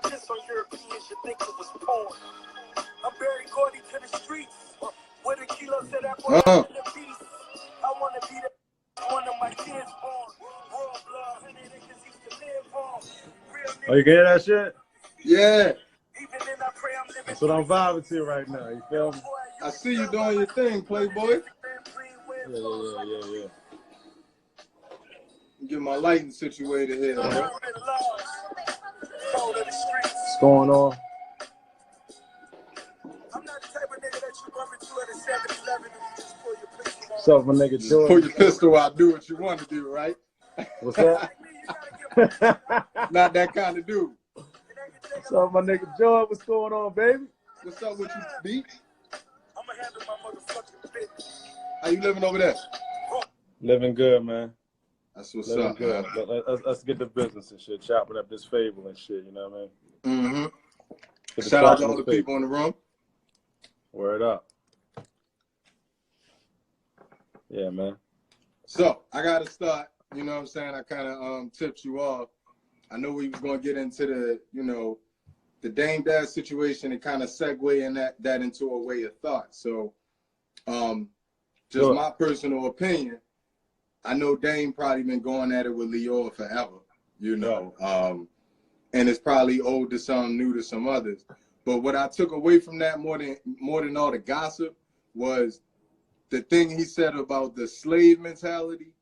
piss on Europeans, you think it was porn. I'm Barry Gordy to the streets. With a kilo said that boy in the beast. I want to be the one of my kids born. Royal blood, 100 acres used to live on. Oh, you can hear that shit? Yeah. Even then I pray I'm living. That's what I'm vibing to right now. You feel me? I see you doing your thing, Playboy. Yeah. Get my lighting situated here. Bro. What's going on? I'm not the type of nigga that you bump into at a 7-Eleven and you just pull your pistol out. What's up, my nigga George? Pull your pistol out, do what you want to do, right? What's that? Not that kind of dude. What's up, my nigga George? What's going on, baby? What's up with you, B? I'm gonna handle my motherfucking business. How you living over there? Living good, man. That's what's Living up, good. man. Let's get the business and shit. Chopping up this favor and shit, you know what I mean? Mm-hmm. Shout out to all the people in the room. Word up. Yeah, man. So, I got to start. You know what I'm saying? I kind of tipped you off. I know we was going to get into the, you know, the Dame Dash situation and kind of segue in that into a way of thought. So, just sure. My personal opinion, I know Dame probably been going at it with Lyor forever, you know, and it's probably old to some, new to some others. But what I took away from that more than all the gossip was the thing he said about the slave mentality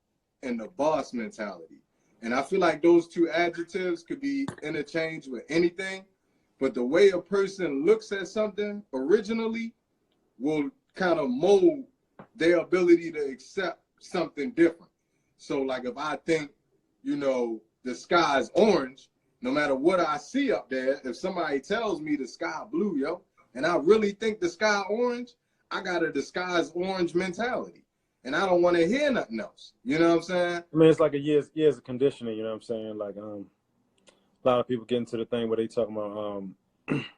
and the boss mentality. And I feel like those two adjectives could be interchanged with anything, but the way a person looks at something originally will kind of mold their ability to accept something different. So like if I think, you know, the sky's orange, no matter what I see up there, if somebody tells me the sky blue, yo, and I really think the sky orange, I got a the sky's orange mentality. And I don't want to hear nothing else. You know what I'm saying? I mean, it's like a years of conditioning, you know what I'm saying? Like a lot of people get into the thing where they talking about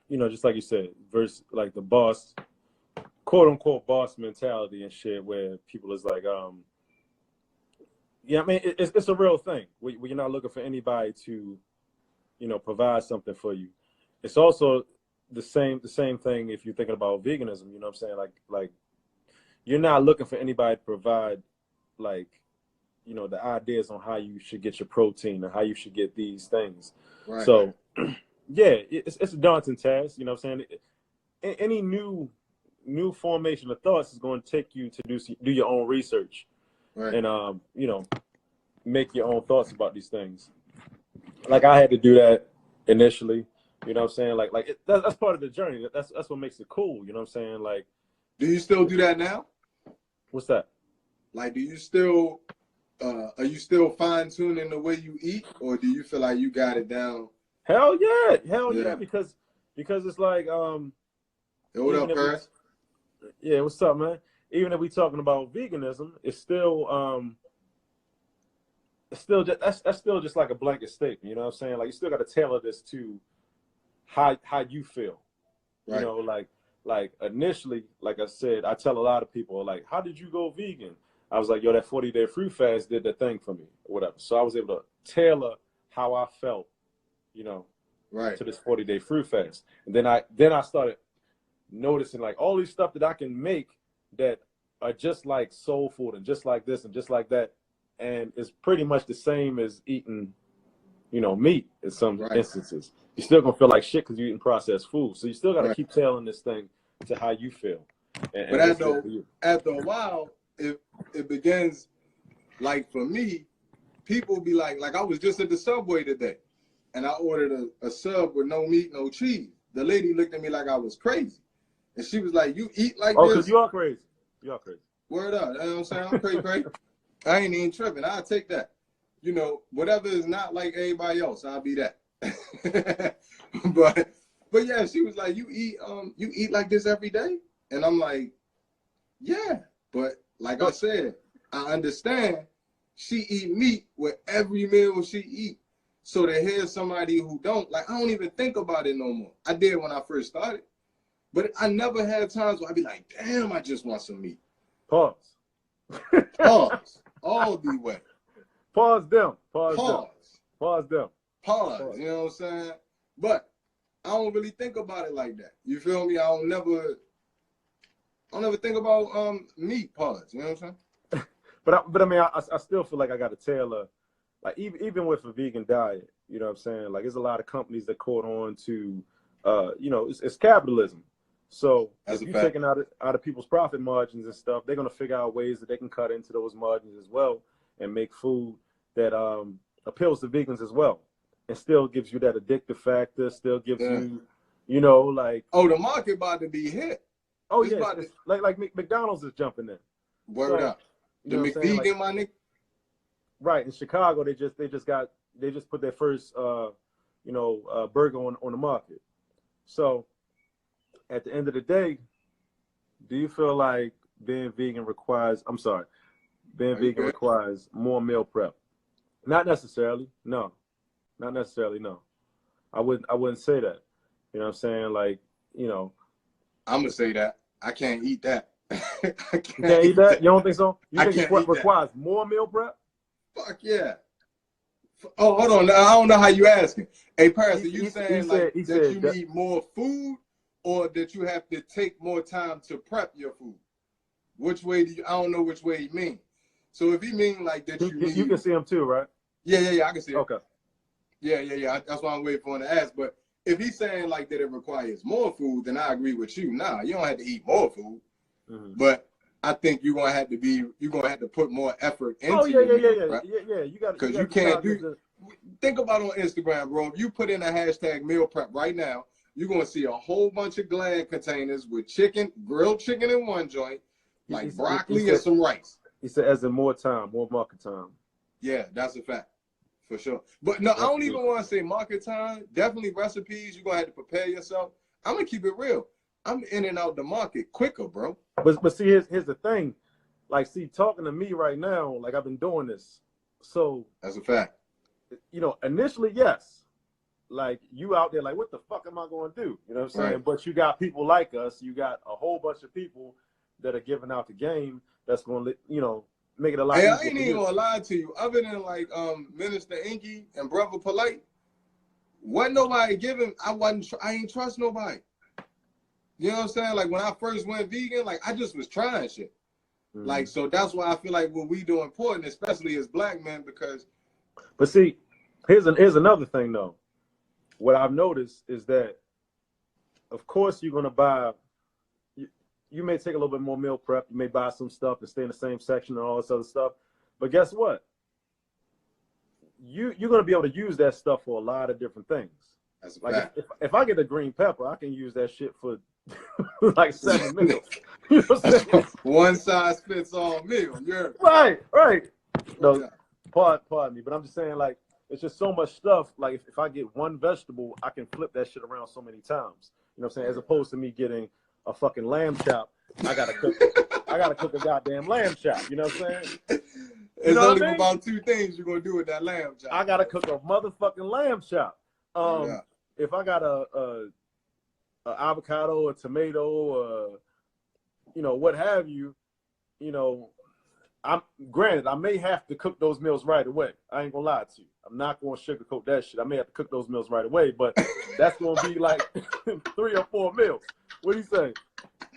you know, just like you said, versus like the boss, quote unquote boss mentality and shit, where people is like, yeah, I mean, it's a real thing. Where you're not looking for anybody to, you know, provide something for you. It's also the same thing if you're thinking about veganism. You know what I'm saying? Like you're not looking for anybody to provide, like, you know, the ideas on how you should get your protein or how you should get these things. Right. So, yeah, it's a daunting task. You know what I'm saying? Any new formation of thoughts is going to take you to do your own research, right. And you know, make your own thoughts about these things. Like I had to do that initially. You know what I'm saying? Like that's part of the journey. That's what makes it cool. You know what I'm saying? Like, do you still do that now? What's that? Like, do you still are you still fine tuning the way you eat, or do you feel like you got it down? Hell yeah, because it's like Hey, what up, Paris? Yeah, what's up, man? Even if we talking about veganism, it's still that's still just like a blanket statement. You know what I'm saying? Like you still got to tailor this to how you feel. Right. You know, like initially, like I said, I tell a lot of people, like, how did you go vegan? I was like, yo, that 40-day fruit fast did the thing for me, or whatever. So I was able to tailor how I felt, you know, right, to this 40-day fruit fast. And then I started noticing like all these stuff that I can make that are just like soul food and just like this and just like that. And it's pretty much the same as eating, you know, meat in some instances. You're still gonna feel like shit because you're eating processed food. So you still gotta keep tailoring this thing to how you feel. But after a while, it begins, like for me, people be like I was just at the Subway today and I ordered a sub with no meat, no cheese. The lady looked at me like I was crazy. And she was like, you eat like this? Oh, because you are crazy. You are crazy. Word up. You know what I'm saying? I'm crazy. I ain't even tripping. I'll take that. You know, whatever is not like everybody else, I'll be that. but yeah, she was like, you eat like this every day? And I'm like, yeah. But like I said, I understand she eat meat with every meal she eat. So to hear somebody who don't, like, I don't even think about it no more. I did when I first started. But I never had times where I'd be like, damn, I just want some meat. Pause. All the way. Pause them. Pause. Pause them. Pause. You know what I'm saying? But I don't really think about it like that. You feel me? I don't never think about meat parts. You know what I'm saying? But I mean, I still feel like I got to tailor, like even with a vegan diet, you know what I'm saying? Like, there's a lot of companies that caught on to, you know, it's capitalism. So That's if a you're fact. taking out of people's profit margins and stuff, they're gonna figure out ways that they can cut into those margins as well and make food that appeals to vegans as well, and still gives you that addictive factor, still gives you, you know, like, oh, the market about to be hit. oh It's yes, about it's like McDonald's is jumping in. Word So, up. you The know what I'm saying? McVegan, Like, my nigga. right, in Chicago, they just put their first burger on the market. So at the end of the day, do you feel like being vegan requires more meal prep? Not necessarily, no. Not necessarily, no. I wouldn't say that. You know what I'm saying? Like, you know, I'm gonna say that. I can't eat that. I you can't eat that? You don't think so? You think it can't eat requires more meal prep? Fuck yeah. Oh, hold on. I don't know how you asking. Hey, Paris, are you saying you need more food, or that you have to take more time to prep your food? Which way do you? I don't know which way he mean. So if he mean like that, You can see him too, right? Yeah. I can see it. Okay. Yeah. That's why I'm waiting for him to ask. But if he's saying like that it requires more food, then I agree with you. Nah, you don't have to eat more food, but I think you're gonna have to put more effort into Yeah. You got because you can't do. Think about on Instagram, bro. If you put in a hashtag meal prep right now, you're gonna see a whole bunch of Glad containers with grilled chicken in one joint, like broccoli and some rice. He said, as in more market time. Yeah, that's a fact. For sure. But no, I don't even want to say market time. Definitely recipes. You're going to have to prepare yourself. I'm going to keep it real. I'm in and out the market quicker, bro. But see, here's the thing. Like, see, talking to me right now, like, I've been doing this. So. That's a fact. You know, initially, yes. Like, you out there, like, what the fuck am I going to do? You know what I'm saying? Right. But you got people like us. You got a whole bunch of people that are giving out the game that's going to, you know, make it a lot easier. I ain't even gonna lie to you. Other than like Minister Inky and Brother Polite, wasn't nobody giving. I ain't trust nobody. You know what I'm saying? Like when I first went vegan, like I just was trying shit. Like so that's why I feel like what we do important, especially as black men, because. But see, here's another thing though. What I've noticed is that, of course, you're gonna buy. You may take a little bit more meal prep. You may buy some stuff and stay in the same section and all this other stuff. But guess what? You're going to be able to use that stuff for a lot of different things. That's a like fact. If I get a green pepper, I can use that shit for like 7 meals. You know what I'm saying? One size fits all meal. You're right. No, pardon me, but I'm just saying, like, it's just so much stuff. Like if I get one vegetable, I can flip that shit around so many times. You know what I'm saying? As opposed to me getting a fucking lamb chop, I gotta cook a goddamn lamb chop. You know what I'm saying? It's only about 2 things you're gonna do with that lamb chop. I gotta cook a motherfucking lamb chop. If I got a avocado, a tomato, you know, what have you, you know, I may have to cook those meals right away. I ain't gonna lie to you. I'm not gonna sugarcoat that shit. I may have to cook those meals right away, but that's gonna be like 3 or 4 meals. What do you say?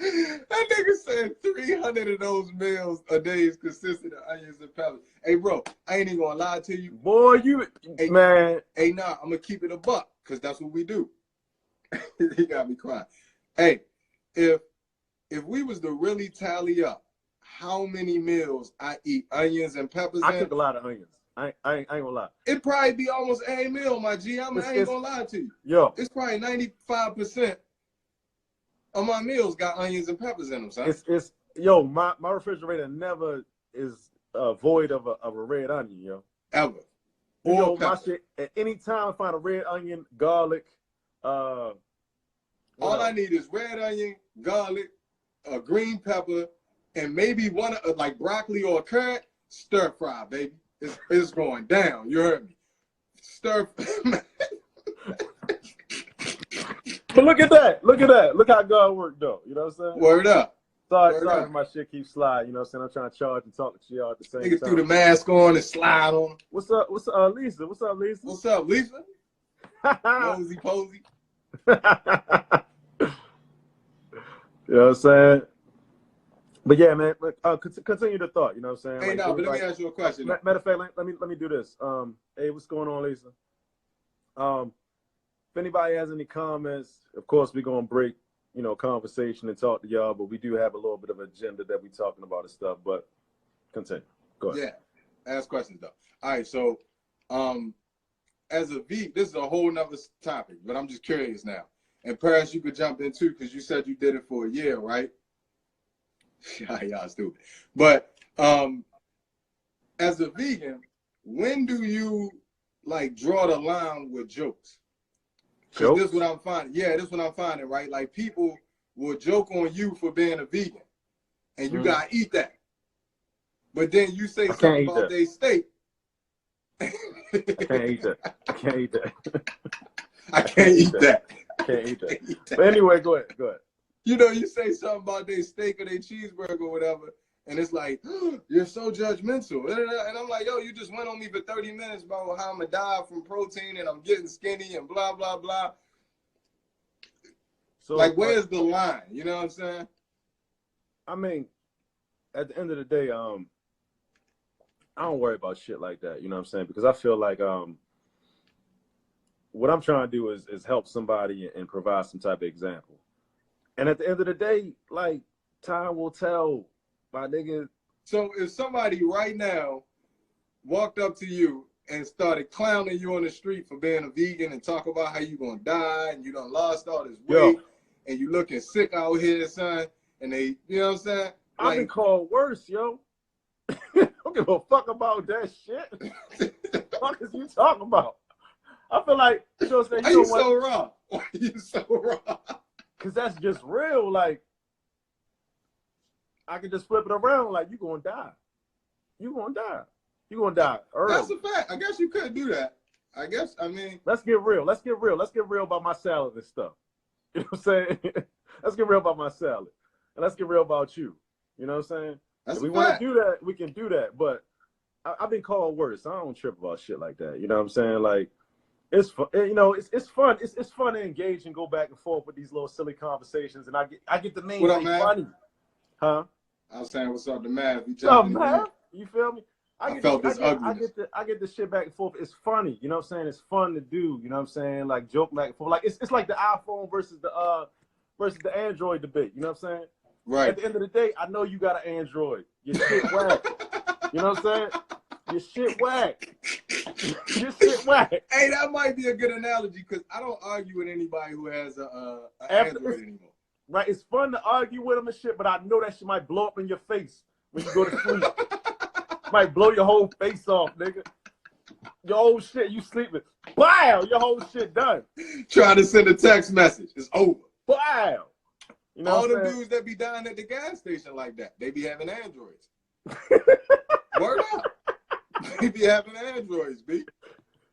That nigga said 300 of those meals a day is consistent of onions and peppers. Hey, bro, I ain't even gonna lie to you. Boy, man. Hey, nah, I'm gonna keep it a buck, because that's what we do. He got me crying. Hey, if we was to really tally up how many meals I eat onions and peppers I cook a lot of onions. I ain't gonna lie. It'd probably be almost a meal, my G. I ain't gonna lie to you. Yo. It's probably 95% of my meals got onions and peppers in them, son. Yo, my refrigerator never is void of a red onion, yo. Ever. You know, my shit, at any time I find a red onion, garlic, all I need is red onion, garlic, a green pepper, and maybe one like broccoli or a carrot. Stir fry, baby. It's going down. You heard me. Stir. But look at that. Look how God worked, though. You know what I'm saying? Word up. Sorry if my shit keeps sliding. You know what I'm saying? I'm trying to charge and talk to y'all at the same time. Nigga threw the mask on and slide on. What's up, Lisa? What's up, Lisa? What's up, Lisa? Posy. You know what I'm saying? But yeah, man, continue the thought. You know what I'm saying? Hey, like, no, but let me ask you a question. Matter of fact, let me do this. Hey, what's going on, Lisa? If anybody has any comments, of course we're gonna break, you know, conversation and talk to y'all. But we do have a little bit of agenda that we talking about and stuff. But continue. Go ahead. Yeah, ask questions though. All right, so as a V, this is a whole nother topic, but I'm just curious now. And Paris, you could jump in too, because you said you did it for a year, right? Y'all stupid. But as a vegan, when do you like draw the line with jokes? Because this is what I'm finding. Yeah, this is what I'm finding, right? Like people will joke on you for being a vegan, and you gotta eat that. But then you say something about their steak. I can't eat that. I can't eat that. I can't eat that. Can't eat that. But anyway, go ahead. Go ahead. You know, you say something about their steak or their cheeseburger or whatever, and it's like, oh, you're so judgmental. And I'm like, yo, you just went on me for 30 minutes about how I'm going to die from protein and I'm getting skinny and blah, blah, blah. So, like, where's the line? You know what I'm saying? I mean, at the end of the day, I don't worry about shit like that. You know what I'm saying? Because I feel like what I'm trying to do is help somebody and provide some type of example. And at the end of the day, like, time will tell, my nigga. So if somebody right now walked up to you and started clowning you on the street for being a vegan and talk about how you gonna die and you done lost all this weight and you looking sick out here, son, and they, you know what I'm saying? Like, I've been called worse, yo. I don't give a fuck about that shit. What the fuck is you talking about? I feel like, you know what I'm saying? Why you so raw? Why you so raw? Because that's just real. Like, I can just flip it around. Like, you gonna die. You gonna die. You gonna die early. That's a fact. I guess you could do that. I guess, I mean. Let's get real. Let's get real. Let's get real about my salad and stuff. You know what I'm saying? Let's get real about my salad. And let's get real about you. You know what I'm saying? That's if we want to do that, we can do that. But I've been called worse. I don't trip about shit like that. You know what I'm saying? Like, it's fun. You know, it's fun. It's fun to engage and go back and forth with these little silly conversations. And I get the main thing funny. Huh? I was saying, what's up, the math? You feel me? I get the shit back and forth. It's funny. You know what I'm saying? It's fun to do. You know what I'm saying? Like, joke back and forth. Like, it's like the iPhone versus the Android debate. You know what I'm saying? Right. At the end of the day, I know you got an Android. Your shit whack. You know what I'm saying? Your shit whack. Your shit whack. Hey, that might be a good analogy because I don't argue with anybody who has an Android anymore. Right, it's fun to argue with them and shit, but I know that shit might blow up in your face when you go to sleep. Might blow your whole face off, nigga. Your whole shit, you sleeping. Wow, your whole shit done. Trying to send a text message. It's over. Wow. You know all the dudes that be dying at the gas station like that, they be having Androids. Word up. They be having Androids, B.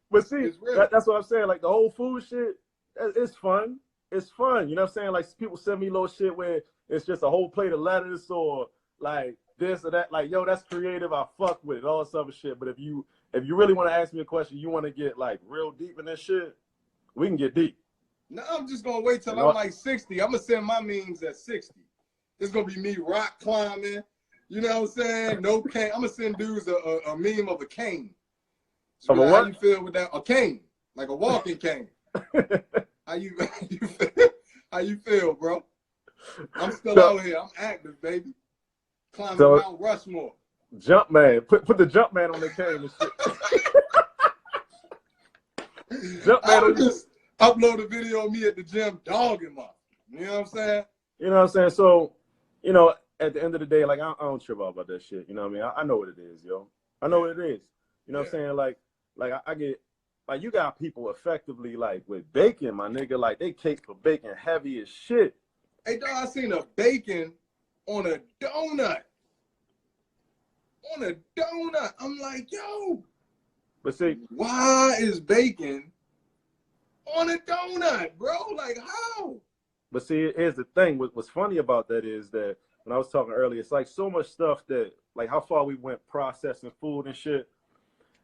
But see, that's what I'm saying. Like, the whole food shit, it's fun. It's fun. You know what I'm saying? Like, people send me little shit where it's just a whole plate of lettuce or like this or that. Like, yo, that's creative. I fuck with it. All this other shit. But if you really want to ask me a question, you want to get like real deep in this shit, we can get deep. No, I'm just gonna wait till I'm like 60. I'm gonna send my memes at 60. It's gonna be me rock climbing. You know what I'm saying? No cane. I'm gonna send dudes a meme of a cane. So like, how you feel with that? A cane, like a walking cane. How you feel, bro? I'm still out here. I'm active, baby. Climbing Mount Rushmore. Jump man. Put the jump man on the cane and shit. Jump man on just upload a video of me at the gym dogging up. You know what I'm saying? You know what I'm saying? So, you know, at the end of the day, like, I don't trip out about that shit. You know what I mean? I know what it is, yo. I know what it is. You know what I'm saying? Like I get, like, you got people effectively, like, with bacon, my nigga. Like, they cake for bacon heavy as shit. Hey, dog, I seen a bacon on a donut. On a donut. I'm like, yo. But see, why is bacon on a donut, bro? Like, how? But see, here's the thing. What's funny about that is that when I was talking earlier, it's like so much stuff that, like, how far we went processing food and shit,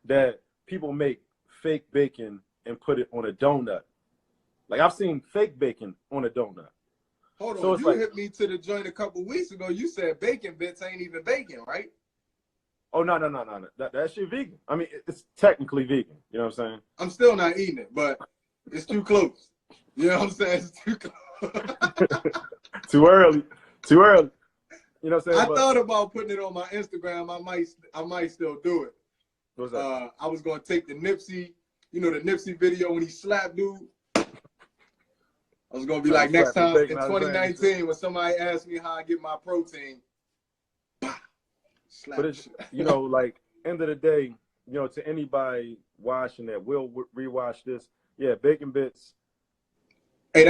that people make fake bacon and put it on a donut. Like I've seen fake bacon on a donut. Hold So on, it's you like, hit me to the joint a couple weeks ago. You said bacon bits ain't even bacon, right? oh no. That shit vegan. I mean, it's technically vegan. You know what I'm saying? I'm still not eating it, but it's too close. You know what I'm saying? It's too close. Too early. Too early. You know what I'm saying? I thought about putting it on my Instagram. I might still do it. What's that? I was gonna take the Nipsey, the Nipsey video when he slapped dude. I was gonna be like, next time in 2019 when somebody asks me how I get my protein, slap. But it's, like end of the day, to anybody watching that will rewatch this, yeah, bacon bits. Hey,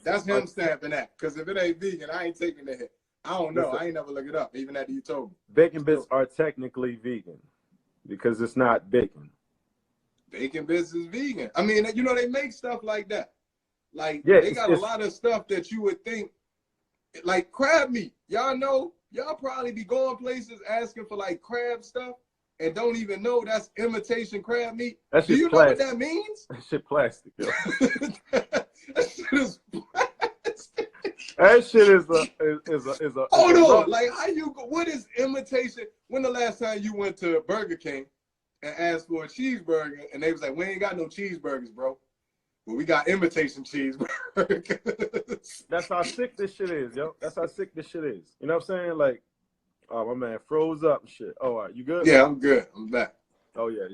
that's him stamping that. Because if it ain't vegan, I ain't taking the hit. I don't know. I ain't never look it up, even after you told me. Bacon bits are technically vegan because it's not bacon. Bacon bits is vegan. I mean, they make stuff like that. Like, yeah, they got a lot of stuff that you would think, like crab meat. Y'all probably be going places asking for like crab stuff and don't even know that's imitation crab meat. That's Do you plastic. know what that means? That shit plastic, yo. That shit is plastic. That shit is a Hold on, like what is imitation? When the last time you went to Burger King and asked for a cheeseburger and they was like, we ain't got no cheeseburgers, bro. But we got imitation cheeseburgers. That's how sick this shit is, yo. That's how sick this shit is. You know what I'm saying? Like, oh, my man froze up and shit. Oh, all right, you good? Yeah, I'm good. I'm back. Oh, yeah.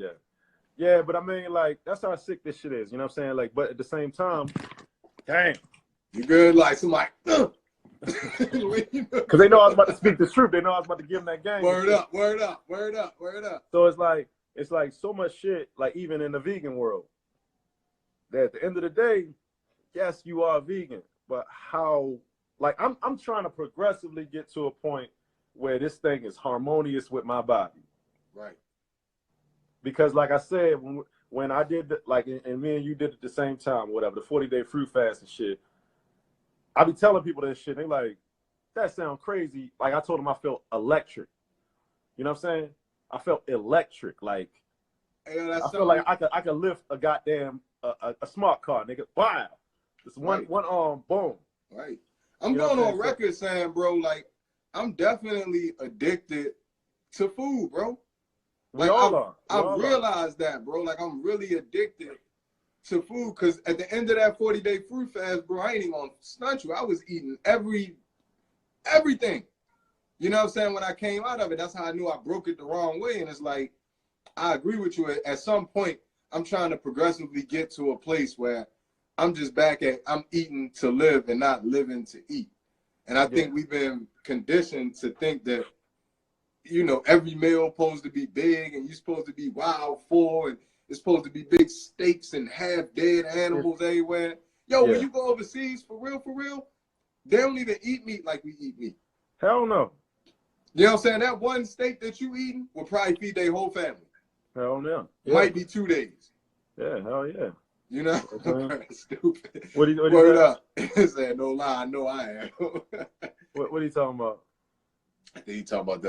Yeah, but I mean, like, that's how sick this shit is. You know what I'm saying? Like, but at the same time, damn. You good? Like, somebody, because they know I was about to speak the truth. They know I was about to give them that game. Word up. So it's like so much shit, like even in the vegan world, that at the end of the day, yes, you are vegan, but how, like, I'm trying to progressively get to a point where this thing is harmonious with my body. Right. Because like I said, when I did and me and you did it at the same time, whatever, the 40-day fruit fast and shit, I be telling people this shit, they like, that sound crazy. Like I told them I felt electric. You know what I'm saying? I felt electric. Like, I feel like I could lift a goddamn a smart car, nigga. Wow. Just one arm, boom. Right. I'm going on record saying, bro, like, I'm definitely addicted to food, bro. We all are. I realized that, bro. Like, I'm really addicted to food because at the end of that 40-day fruit fast, bro, I ain't even gonna stunt you. I was eating everything. You know what I'm saying? When I came out of it, that's how I knew I broke it the wrong way. And it's like, I agree with you. At some point, I'm trying to progressively get to a place where I'm just I'm eating to live and not living to eat. And I think we've been conditioned to think that, every meal supposed to be big and you're supposed to be wild for, and it's supposed to be big steaks and half dead animals everywhere. Yo, when you go overseas, for real, they don't even eat meat like we eat meat. Hell no. You know what I'm saying? That one steak that you eating will probably feed their whole family. Hell no. Yeah. Might be 2 days. Yeah, hell yeah. You know? Stupid. What do you Word up. He said, no lie, I know I am. What are you talking about? I think he talking about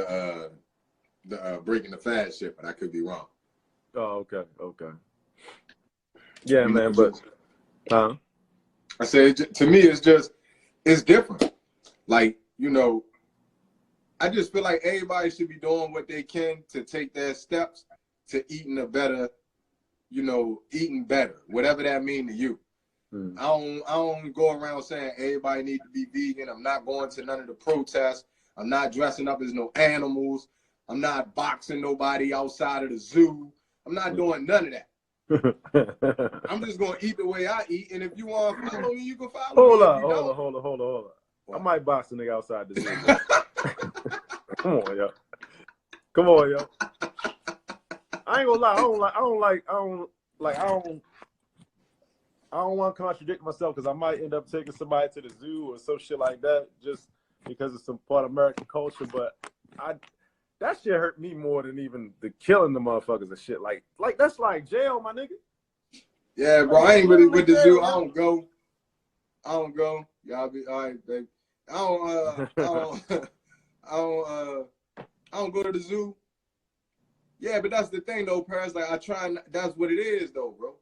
the breaking the fast shit, but I could be wrong. Oh, okay. Yeah, man, but I said, to me, it's different. Like, I just feel like everybody should be doing what they can to take their steps to eating better, whatever that mean to you. I don't go around saying everybody need to be vegan. I'm not going to none of the protests. I'm not dressing up as no animals. I'm not boxing nobody outside of the zoo. I'm not doing none of that. I'm just going to eat the way I eat. And if you want to follow me, you can follow me. Hold on. What? I might box a nigga outside the zoo. Come on, yo. I ain't gonna lie. I don't want to contradict myself because I might end up taking somebody to the zoo or some shit like that just because it's some part of American culture. But that shit hurt me more than even the killing the motherfuckers and shit. Like that's like jail, my nigga. Yeah, bro. I ain't really with the zoo. I don't go. Y'all be all right, baby. I don't go to the zoo. Yeah, but that's the thing though, parents. Like that's what it is though, bro.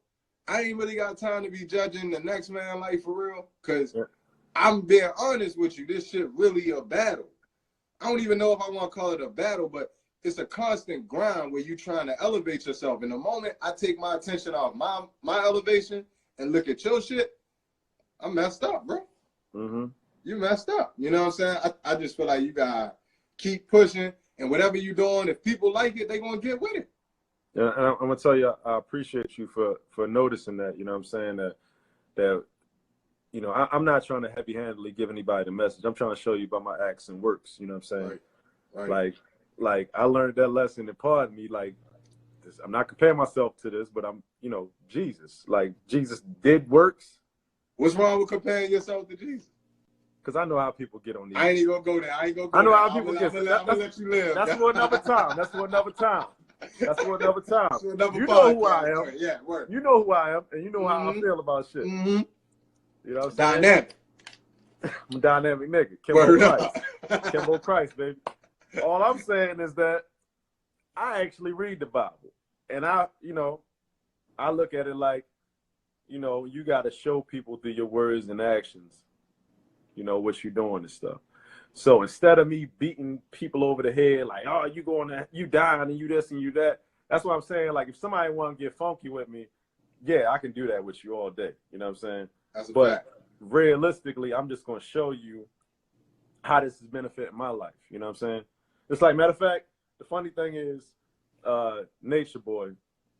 I ain't really got time to be judging the next man life for real. Cause I'm being honest with you, this shit really a battle. I don't even know if I want to call it a battle, but it's a constant grind where you're trying to elevate yourself. And the moment I take my attention off my elevation and look at your shit, I'm messed up, bro. Mm-hmm. You messed up. You know what I'm saying? I just feel like you gotta keep pushing, and whatever you're doing, if people like it, they're gonna get with it. Yeah, and I'm gonna tell you, I appreciate you for noticing that. You know what I'm saying? That you know, I'm not trying to heavy-handedly give anybody the message. I'm trying to show you by my acts and works. You know what I'm saying? Right. Like I learned that lesson, and pardon me, like I'm not comparing myself to this, but I'm, you know, Jesus. Like Jesus did works. What's wrong with comparing yourself to Jesus? Because I know how people get on these. I ain't even gonna go there. I know how people get. I'm gonna let you live. That's for another time. That's for another time. You Podcast. know who I am. Yeah, word. You know who I am, and you know how I feel about shit. Mm-hmm. You know what I'm saying? Dynamic. I'm a dynamic nigga. Kimbo Christ. Kimbo Christ, baby. All I'm saying is that I actually read the Bible. And I look at it like, you know, you got to show people through your words and actions, you know, what you're doing and stuff. So instead of me beating people over the head, like, oh, you dying and you this and you that, that's what I'm saying. Like, if somebody want to get funky with me, yeah, I can do that with you all day. You know what I'm saying? That's a but fact. Realistically, I'm just going to show you how this is benefiting my life. You know what I'm saying? It's like, matter of fact, the funny thing is, Nature Boy, you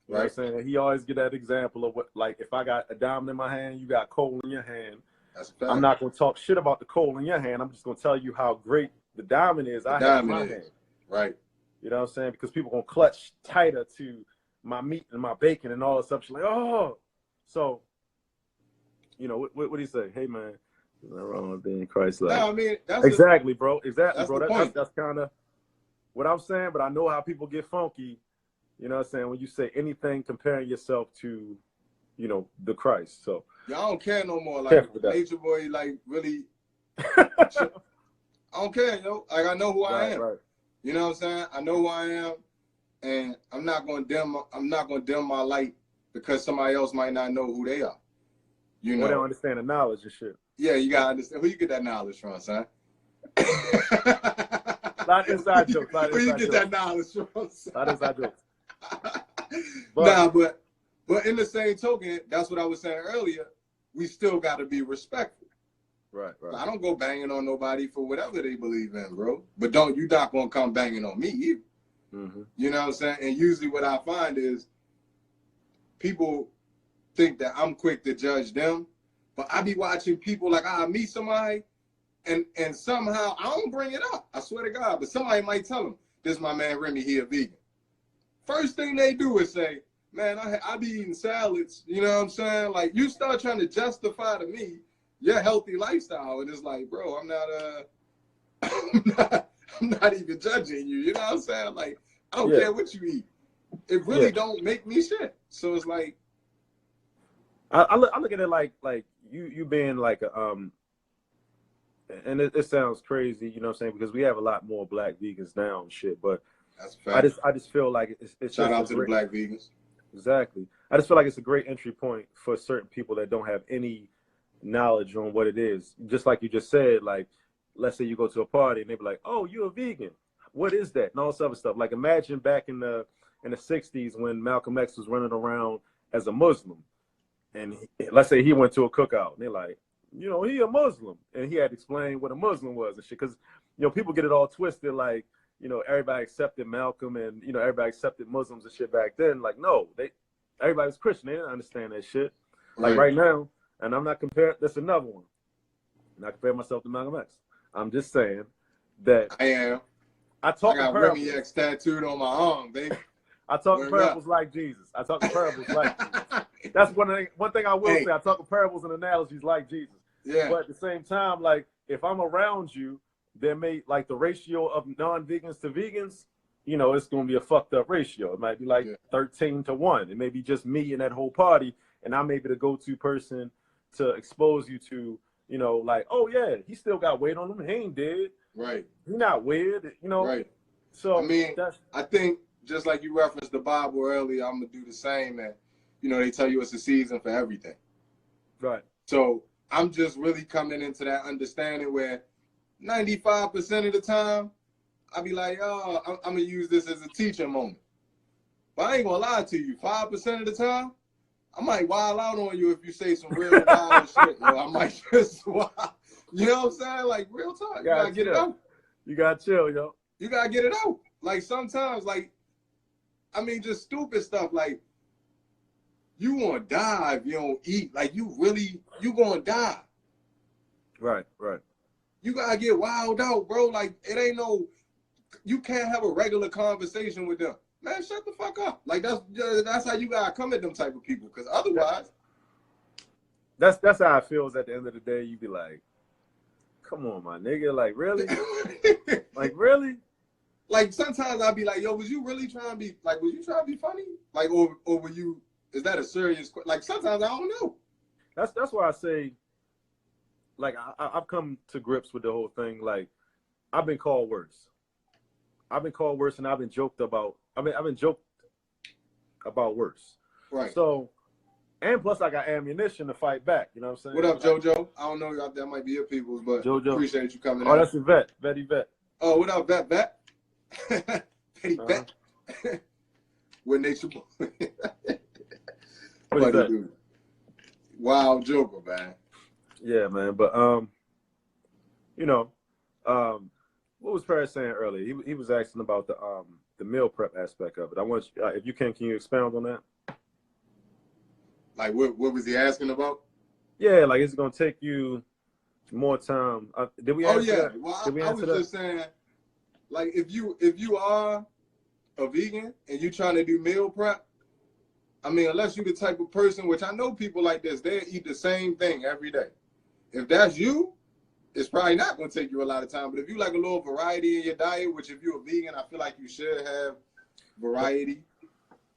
know what I'm saying? He always get that example of what, like, if I got a diamond in my hand, you got coal in your hand. That's a fact. I'm not going to talk shit about the coal in your hand. I'm just going to tell you how great the diamond is I have in my hand. Right. You know what I'm saying? Because people going to clutch tighter to my meat and my bacon and all this stuff. She's like, oh. So, you know, what do you say? Hey, man, there's nothing wrong with being Christ-like. No, I mean, exactly, bro. Exactly, bro. That's kind of what I'm saying, but I know how people get funky. You know what I'm saying? When you say anything comparing yourself to, you know, the Christ. So y'all don't care no more. Like Nature Boy, like really. I don't care, yo. Like I know who I am. Right. You know what I'm saying? I know who I am, and I'm not gonna dim my light because somebody else might not know who they are. You know, they don't understand the knowledge and shit. Yeah, you gotta understand. Where you get that knowledge from, son? A lot of inside jokes. Where you get that knowledge from, son? A lot of inside jokes. But in the same token, that's what I was saying earlier. We still got to be respectful. Right. I don't go banging on nobody for whatever they believe in, bro. But you not gonna come banging on me either. Mm-hmm. You know what I'm saying? And usually what I find is people think that I'm quick to judge them, but I be watching people like I meet somebody and somehow I don't bring it up. I swear to God, but somebody might tell them, "This is my man Remy, he a vegan." First thing they do is say, "Man, I be eating salads." You know what I'm saying? Like you start trying to justify to me your healthy lifestyle, and it's like, bro, I'm not even judging you. You know what I'm saying? Like I don't care what you eat. It really don't make me shit. So it's like I look at it like you being like a and it sounds crazy, you know what I'm saying, because we have a lot more black vegans now and shit, but that's a fact. I just feel like it's shout out to the black vegans. Exactly. I just feel like it's a great entry point for certain people that don't have any knowledge on what it is. Just like you just said, like let's say you go to a party and they be like, "Oh, you're a vegan. What is that?" and all this other stuff. Like imagine back in the 60s when Malcolm X was running around as a Muslim, and let's say he went to a cookout and they're like, you know, he a Muslim, and he had to explain what a Muslim was and shit, because you know people get it all twisted, like, you know, everybody accepted Malcolm and, you know, everybody accepted Muslims and shit back then. Like, no, everybody was Christian. They didn't understand that shit. Like right now, and I'm not comparing, that's another one. I'm not comparing myself to Malcolm X. I'm just saying that I am. I got Remy X tattooed on my arm, baby. I talk in parables like Jesus. I talk in parables like Jesus. That's one thing I will say. I talk in parables and analogies like Jesus. Yeah. But at the same time, like, if I'm around you, there may, like, the ratio of non-vegans to vegans, you know, it's going to be a fucked up ratio. It might be like 13 to 1. It may be just me and that whole party, and I may be the go-to person to expose you to, you know, like, oh, yeah, he still got weight on him. He ain't dead. Right. He's not weird, you know. Right. So, I mean, I think just like you referenced the Bible earlier, I'm going to do the same, man. you know, they tell you it's a season for everything. Right. So I'm just really coming into that understanding where 95% of the time, I'll be like, oh, I'm going to use this as a teaching moment. But I ain't going to lie to you. 5% of the time, I might wild out on you if you say some real wild shit. Yo. I might just wild. You know what I'm saying? Like, real talk. You got to get it out. You got to chill, yo. You got to get it out. Like, sometimes, like, I mean, just stupid stuff. Like, you going to die if you don't eat. Like, you going to die. Right, right. You got to get wild out, bro. Like, it ain't no, you can't have a regular conversation with them. Man, shut the fuck up. Like, that's how you got to come at them type of people. Because otherwise. That's how it feels at the end of the day. You be like, come on, my nigga. Like, really? Like, really? Like, sometimes I'll be like, yo, was you really trying to be, like, was you trying to be funny? Like, or were you, is that a serious, like, sometimes I don't know. That's why I say, like, I've come to grips with the whole thing. Like, I've been called worse. I've been called worse, and I've been joked about. I've been joked about worse. Right. So, and plus I got ammunition to fight back. You know what I'm saying? What up, JoJo? I don't know, that might be your people's, but JoJo. Appreciate you coming in. Oh, that's Yvette. Yvette. Oh, what up, Vet? Petty Vet. With Nature Boy. What is that? Dude. Wild Joker, man. Yeah, man. But you know, what was Paris saying earlier? He was asking about the meal prep aspect of it. I want you, if you can you expound on that? Like what was he asking about? Yeah, like it's gonna take you more time. Did we? Answer that? Well, I was just saying, like if you are a vegan and you trying to do meal prep, I mean, unless you're the type of person, which I know people like this, they eat the same thing every day. If that's you, it's probably not going to take you a lot of time. But if you like a little variety in your diet, which if you're a vegan, I feel like you should have variety,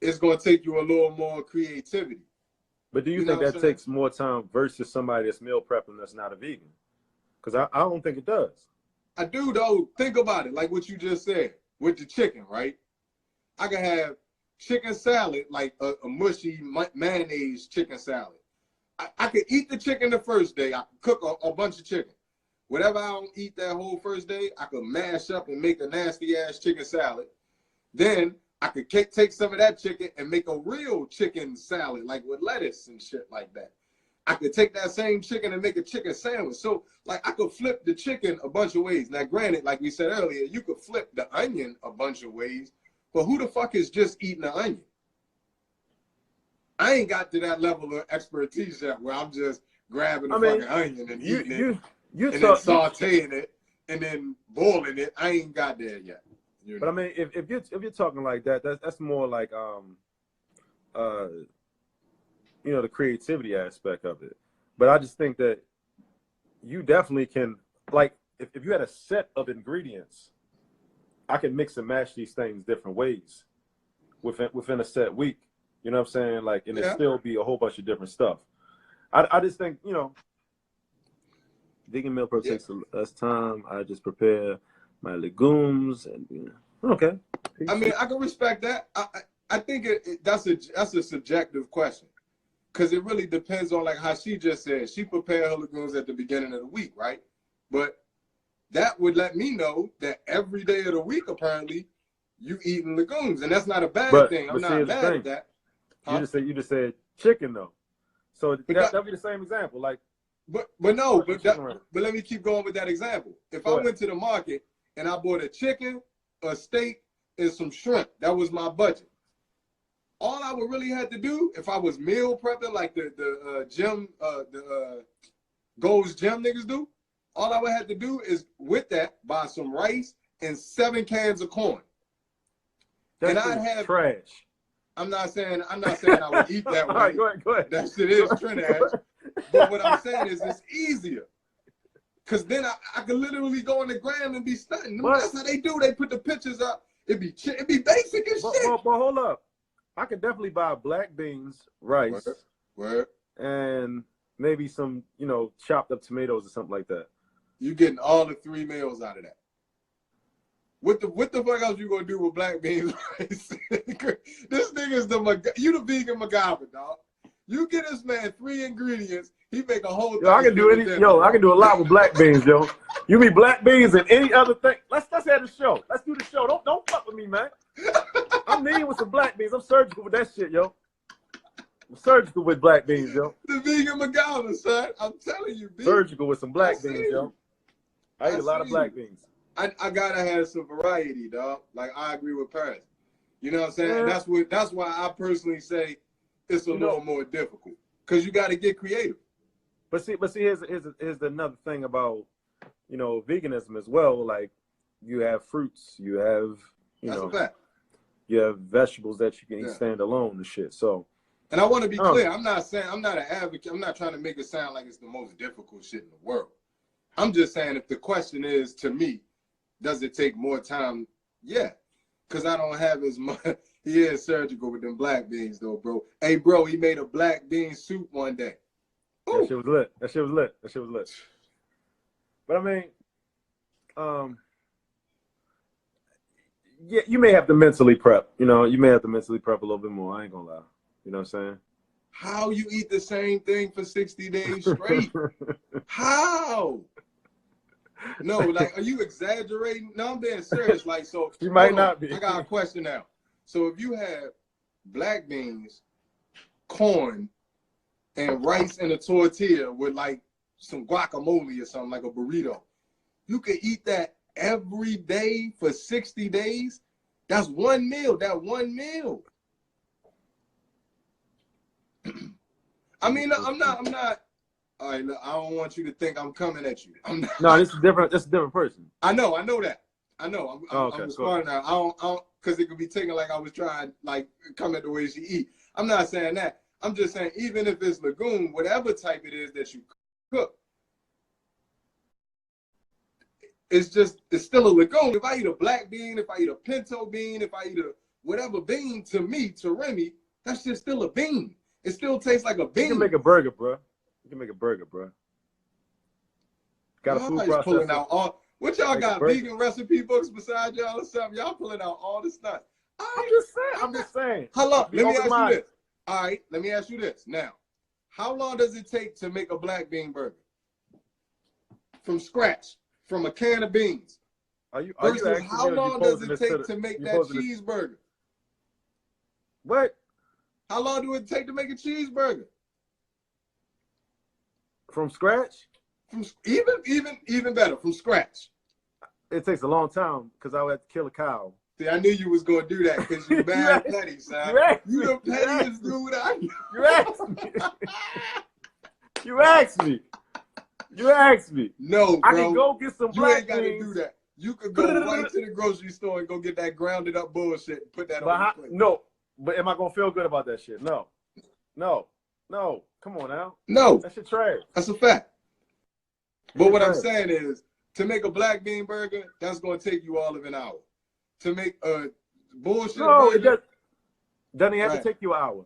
it's going to take you a little more creativity. But do you think that takes more time versus somebody that's meal prepping that's not a vegan? Because I don't think it does. I do, though. Think about it, like what you just said with the chicken, right? I can have chicken salad, like a mushy mayonnaise chicken salad. I could eat the chicken the first day. I could cook a bunch of chicken. Whatever I don't eat that whole first day, I could mash up and make a nasty-ass chicken salad. Then I could take some of that chicken and make a real chicken salad, like with lettuce and shit like that. I could take that same chicken and make a chicken sandwich. So, like, I could flip the chicken a bunch of ways. Now, granted, like we said earlier, you could flip the onion a bunch of ways, but who the fuck is just eating the onion? I ain't got to that level of expertise yet where I'm just grabbing the fucking onion and eating it, and then sauteing it, and then boiling it. I ain't got there yet. You know? But I mean, if you're talking like that, that's more like you know, the creativity aspect of it. But I just think that you definitely can, like, if you had a set of ingredients, I can mix and match these things different ways within a set week. You know what I'm saying? Like, and it still be a whole bunch of different stuff. I just think, you know, vegan meal prep takes less time. I just prepare my legumes and, you know, okay. I mean, I can respect that. I think that's a subjective question. Because it really depends on, like how she just said, she prepared her legumes at the beginning of the week, right? But that would let me know that every day of the week, apparently, you eating legumes. And that's not a bad thing. I'm not mad at that. Huh? You just said chicken, though. So that'd be the same example. Like, but let me keep going with that example. If I went to the market and I bought a chicken, a steak, and some shrimp, that was my budget. All I would really have to do if I was meal prepping like the Gold's Gym niggas do, all I would have to do is with that buy some rice and 7 cans of corn. And I'd have trash. I'm not saying I would eat that way. All right, go ahead. That shit is trash. But what I'm saying is it's easier. Cause then I could literally go on the gram and be stunting. That's how they do. They put the pictures up. It'd be basic as shit. But hold up. I could definitely buy black beans, rice, and maybe some, you know, chopped up tomatoes or something like that. You getting all the 3 meals out of that. What the fuck else you gonna do with black beans rice? This nigga's you the vegan MacGyver, dog. You get this man 3 ingredients, he make a whole thing. I can do I can do a lot with black beans, yo. You mean black beans and any other thing? Let's have the show. Let's do the show. Don't fuck with me, man. I'm mean with some black beans. I'm surgical with that shit, yo. I'm surgical with black beans, yo. The vegan MacGyver, son. I'm telling you, dude. Surgical with some black beans, yo. I eat a lot of black beans. I gotta have some variety, dog. Like I agree with Paris. You know what I'm saying? And that's why I personally say it's a little more difficult. Because you gotta get creative. But see, here's another thing about, veganism as well. Like you have fruits, you have That's a fact. You have vegetables that you can eat standalone and shit. So, and I want to be clear. I'm not an advocate. I'm not trying to make it sound like it's the most difficult shit in the world. I'm just saying, if the question is to me, does it take more time? Yeah, because I don't have as much. He is surgical with them black beans, though, bro. Hey, bro, he made a black bean soup one day. Ooh. That shit was lit. But I mean, yeah, you may have to mentally prep. You may have to mentally prep a little bit more. I ain't gonna lie. You know what I'm saying? How you eat the same thing for 60 days straight? How? No, like, are you exaggerating? No, I'm being serious. Like, so you might not be. I got a question now. So if you have black beans, corn, and rice in a tortilla with like some guacamole or something, like a burrito, you could eat that every day for 60 days. That's one meal. That one meal. I mean, I'm not. All right, look, I don't want you to think I'm coming at you. I'm not. No, this is different. This is a different person. I know that. I know. I'm smart now. I don't, because it could be taken like I was trying, like, come at the way she eat. I'm not saying that. I'm just saying, even if it's legume, whatever type it is that you cook, it's still a legume. If I eat a black bean, if I eat a pinto bean, if I eat a whatever bean, to me, to Remy, that's just still a bean. It still tastes like a bean. You can make a burger, bro. Got a food processor. Pulling out all. What y'all got? Vegan recipe books beside y'all or something? Y'all pulling out all the stuff. I'm just saying. How long? Let me ask you this. All right, let me ask you this. Now, how long does it take to make a black bean burger? From scratch, from a can of beans. Versus how long does it take to make that cheeseburger? What? How long do it take to make a cheeseburger? From scratch? From even better, from scratch. It takes a long time because I would have to kill a cow. See, I knew you was gonna do that because you mad petty, son. You the pettiest dude I know. You asked me. No, bro. I can go get some black beans. You ain't gotta do that. You could go right to the grocery store and go get that grounded up bullshit and put that on the plate. No, but am I gonna feel good about that shit? No. Come on now. No. That shit trash. That's a fact. But what I'm saying is, to make a black bean burger, that's gonna take you all of an hour. To make a bullshit burger, it doesn't have to take you an hour.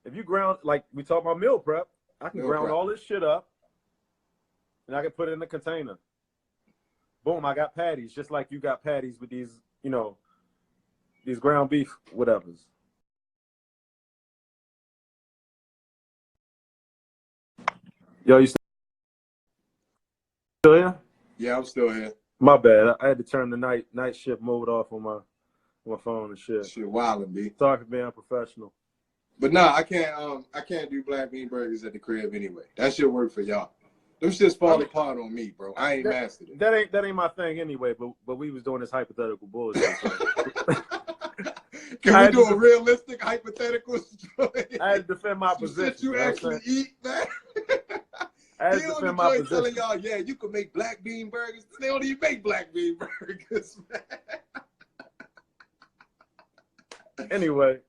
If you ground, like we talk about meal prep, I can ground all this shit up and I can put it in a container. Boom, I got patties, just like you got patties with these, these ground beef whatevers. Yo, you still here? Yeah, I'm still here. My bad. I had to turn the night shift mode off on my phone and shit. Shit wildin', B. Sorry for being unprofessional. But nah, I can't do black bean burgers at the crib anyway. That shit work for y'all. Them shits fall apart on me, bro. I ain't mastered it. That ain't my thing anyway. But we was doing this hypothetical bullshit. Can we do a realistic hypothetical story? I had to defend my position. Shit you actually eat, man. I had to defend my position. Telling y'all, yeah, you can make black bean burgers. They don't even make black bean burgers, man. Anyway.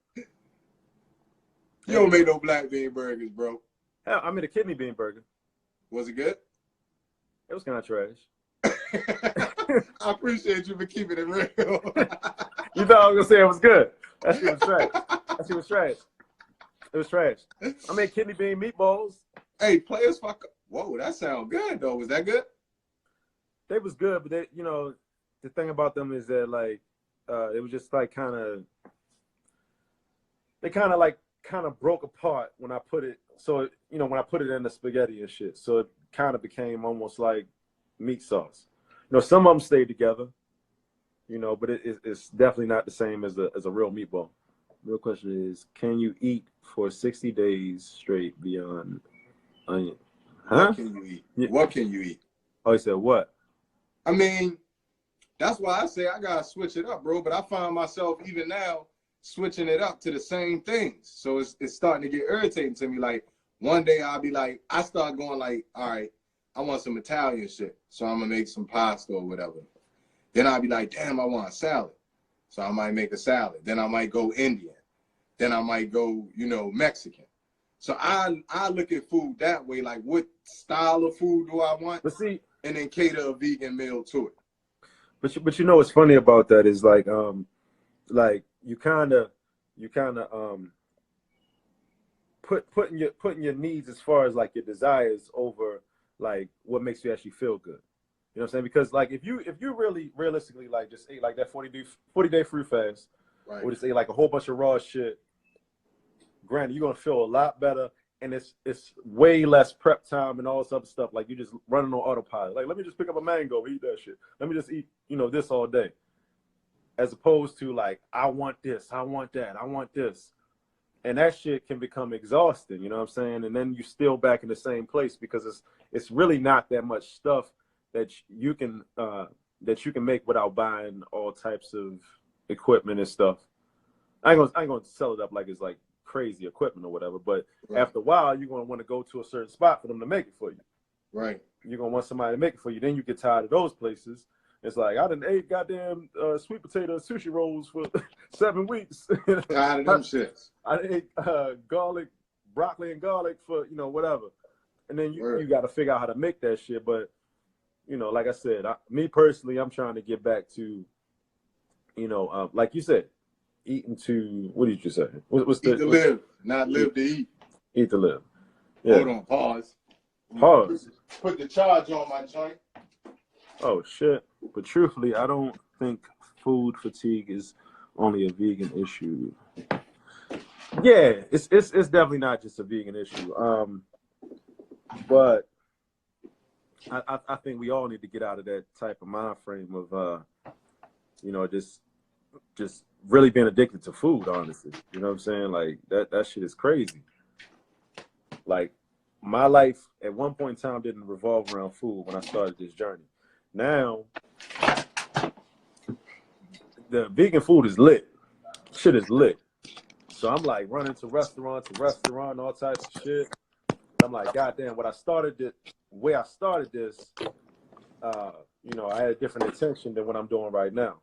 You don't make no black bean burgers, bro. Hell, I made a kidney bean burger. Was it good? It was kind of trash. I appreciate you for keeping it real. You thought I was going to say it was good. That shit was trash. It was trash. I made kidney bean meatballs. Hey, players fuck up. Whoa, that sounds good, though. Was that good? They was good, but they, the the thing about them is that like it was just like they kind of broke apart when I put it. So when I put it in the spaghetti and shit, so it kind of became almost like meat sauce. Some of them stayed together, but it's definitely not the same as a real meatball. Real question is, can you eat for 60 days straight beyond onion? Huh? What can you eat? Yeah. What can you eat? Oh, he said what? I mean, that's why I say I gotta switch it up, bro. But I find myself even now switching it up to the same things. So it's starting to get irritating to me. Like one day I'll be like, I start going like, all right, I want some Italian shit. So I'm gonna make some pasta or whatever. Then I'll be like, damn, I want a salad. So I might make a salad. Then I might go Indian. Then I might go, Mexican. So I look at food that way, like what style of food do I want? But see, and then cater a vegan meal to it. But what's funny about that is like you kind of putting your needs as far as like your desires over like what makes you actually feel good. You know what I'm saying? Because like if you really realistically like just ate like that 40-day fruit fast, right, or just ate like a whole bunch of raw shit, granted you're gonna feel a lot better, and it's way less prep time and all this other stuff. Like you just running on autopilot. Like let me just pick up a mango, eat that shit. Let me just eat this all day. As opposed to like I want this, I want that, I want this. And that shit can become exhausting, you know what I'm saying? And then you're still back in the same place because it's really not that much stuff that you can make without buying all types of equipment and stuff. I ain't gonna sell it up like it's like crazy equipment or whatever, but right, after a while you're gonna want to go to a certain spot for them to make it for you. Right. You're gonna want somebody to make it for you. Then you get tired of those places. It's like I done ate goddamn sweet potato sushi rolls for 7 weeks. Tired of them shits. I ate broccoli and garlic for whatever, and then you got to figure out how to make that shit. But like I said, me personally, I'm trying to get back to, like you said, eating to what did you say? What's eat to live, not live to eat. Eat to live. Yeah. Hold on, pause. Put the charge on my joint. Oh shit! But truthfully, I don't think food fatigue is only a vegan issue. Yeah, it's definitely not just a vegan issue. But I think we all need to get out of that type of mind frame of just really being addicted to food, honestly. You know what I'm saying? Like that shit is crazy. Like my life at one point in time didn't revolve around food when I started this journey. Now the vegan food is lit. Shit is lit. So I'm like running to restaurant, all types of shit. I'm like, goddamn, the way I started this, I had a different intention than what I'm doing right now.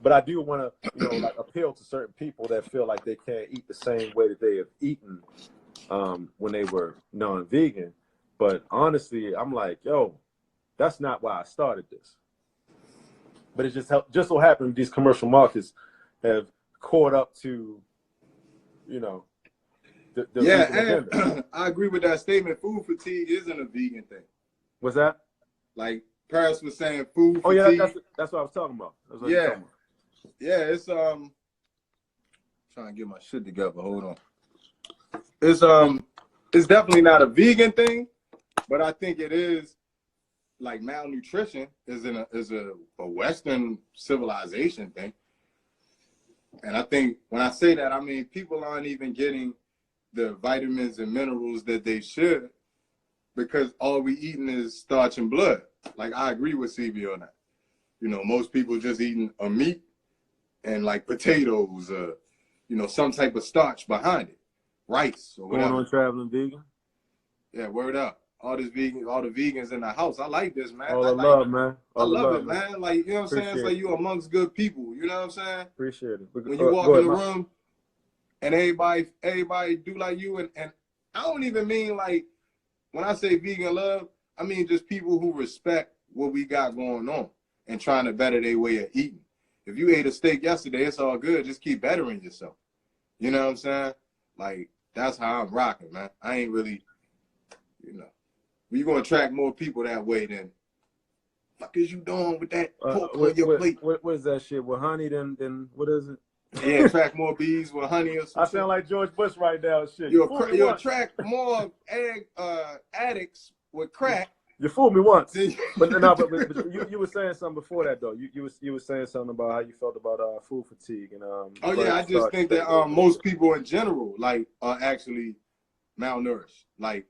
But I do want to, like appeal to certain people that feel like they can't eat the same way that they have eaten when they were non-vegan. But honestly, I'm like, yo, that's not why I started this. But it just so happened these commercial markets have caught up to, the and I agree with that statement. Food fatigue isn't a vegan thing. What's that? Like Paris was saying, food fatigue. Oh yeah, that's what I was talking about. Yeah, it's trying to get my shit together. Hold on. It's definitely not a vegan thing, but I think it is. Like malnutrition is a Western civilization thing. And I think when I say that, I mean people aren't even getting the vitamins and minerals that they should because all we eating is starch and blood. Like I agree with CB on that. Most people just eating a meat and like potatoes, some type of starch behind it, rice or whatever. Going on traveling vegan? Yeah, word up. All the vegans in the house. I like this, man. All the love, man. I love it, man. Like, you know what I'm saying? It's like you amongst good people. You know what I'm saying? Appreciate it. When you walk in the room and everybody do like you, and I don't even mean like when I say vegan love, I mean just people who respect what we got going on and trying to better their way of eating. If you ate a steak yesterday, it's all good. Just keep bettering yourself. You know what I'm saying? Like, that's how I'm rocking, man. I ain't really, you're going to attract more people that way than fuck is you doing with that pork on your plate? What is that shit? With honey, then what is it? Yeah, attract more bees with honey or something. I sound like George Bush right now. Shit. You attract more addicts with crack. You fooled me once. but you were saying something before that though. You were saying something about how you felt about food fatigue and Oh yeah, I just think that most people in general like are actually malnourished. Like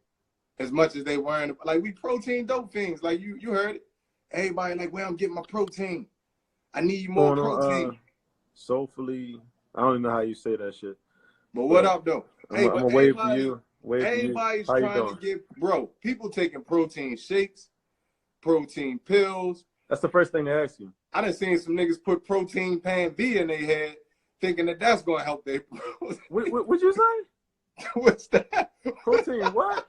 as much as they weren't like we protein dope things. Like you heard it. Everybody like where I'm getting my protein. I need more protein. Soulfully, I don't even know how you say that shit. But what up though? I'm gonna wait for you. Everybody's trying to get, bro, people taking protein shakes, protein pills. That's the first thing they ask you. I done seen some niggas put protein pan B in their head thinking that that's going to help their What'd you say? What's that? Protein what?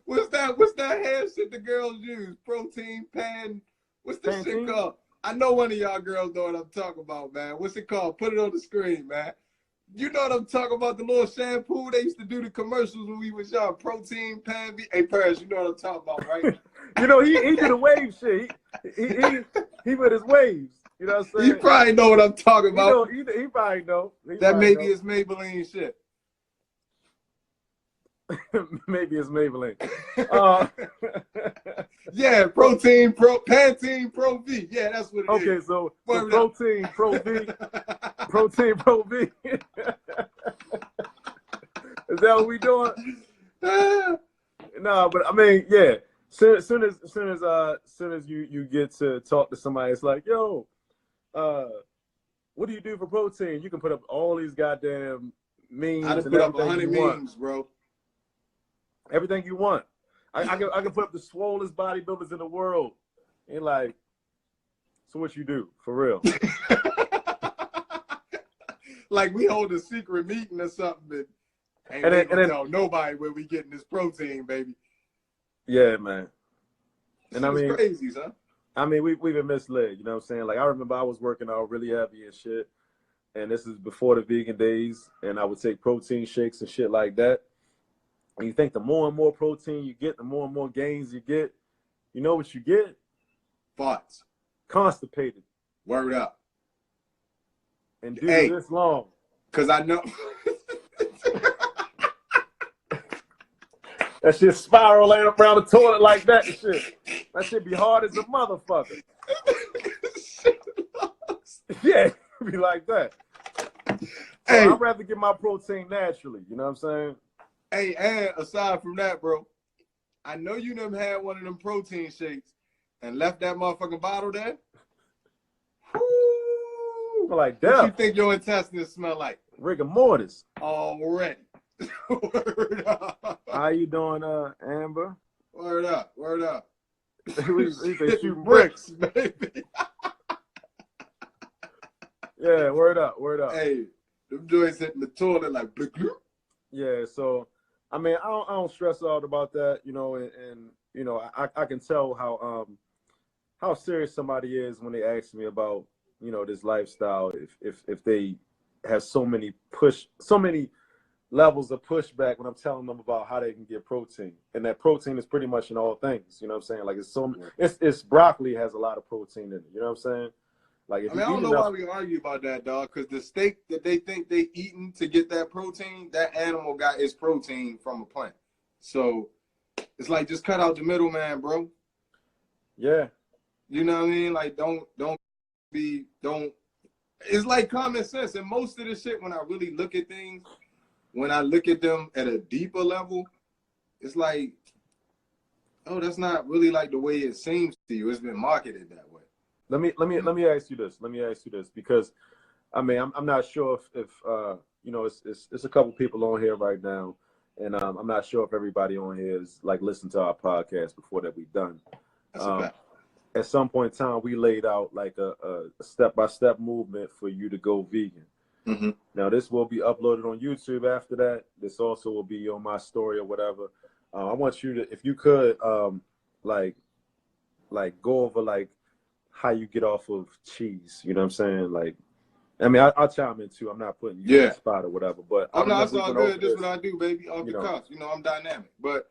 What's that hair shit the girls use? Protein pan. What's this shit called? I know one of y'all girls know what I'm talking about, man. What's it called? Put it on the screen, man. You know what I'm talking about, the little shampoo they used to do the commercials when we was young. Protein, pan, hey, Paris, you know what I'm talking about, right? You know, he did a wave shit. He with his waves. You know what I'm saying? You probably know what I'm talking about. He probably know. That maybe it's Maybelline shit. Maybe it's Maybelline. Yeah, Protein Pro, Pantene Pro V. Yeah, that's what it is. Okay, so Protein Pro V. Protein Pro V. Is that what we doing? No, but I mean, yeah. Soon as you get to talk to somebody, it's like, yo, what do you do for protein? You can put up all these goddamn memes. I just put up 100 memes, bro. Everything you want. I can put up the swollest bodybuilders in the world. And like, so what you do for real? Like we hold a secret meeting or something, and then tell nobody where we getting this protein, baby. Yeah, man. And I mean, crazy, son. I mean, we've been misled. You know what I'm saying? Like I remember I was working out really heavy and shit, and this is before the vegan days, and I would take protein shakes and shit like that. And you think the more and more protein you get, the more and more gains you get. You know what you get? Farts. Constipated. Word up. And do this long. Because I know. That shit spiraling around the toilet like that and shit. That shit be hard as a motherfucker. Yeah, it be like that. Hey. So I'd rather get my protein naturally. You know what I'm saying? Hey, and aside from that, bro, I know you done had one of them protein shakes and left that motherfucking bottle there. Woo! Like that. What you think your intestines smell like? Rigor mortis. Already. Word up. How you doing, Amber? Word up. Word up. we shooting bricks, baby. Yeah, word up. Word up. Hey, them joints hitting the toilet like blick. Yeah, so I mean, I don't stress out about that, you know, and you know, I can tell how serious somebody is when they ask me about, you know, this lifestyle. If they have so many levels of pushback when I'm telling them about how they can get protein, and that protein is pretty much in all things. You know what I'm saying? Like it's broccoli has a lot of protein in it. You know what I'm saying? Like if I don't know why we argue about that, dog. Because the steak that they think they eating to get that protein, that animal got its protein from a plant. So it's like just cut out the middleman, bro. Yeah. You know what I mean? Like don't. It's like common sense. And most of the shit, when I really look at things, when I look at them at a deeper level, it's like, oh, that's not really like the way it seems to you. It's been marketed that way. Let me ask you this. Let me ask you this, because I mean, I'm not sure if you know, it's a couple people on here right now, and I'm not sure if everybody on here is like listening to our podcast before that we've done. That's a fact. At some point in time, we laid out like a step-by-step movement for you to go vegan. Mm-hmm. Now, this will be uploaded on YouTube after that. This also will be on my story or whatever. I want you to, if you could, like go over like how you get off of cheese. You know what I'm saying? Like, I mean, I'll chime in too. I'm not putting you on the spot or whatever. But oh no, it's all good. This is what I do, baby. Off the cuff. You know, I'm dynamic. But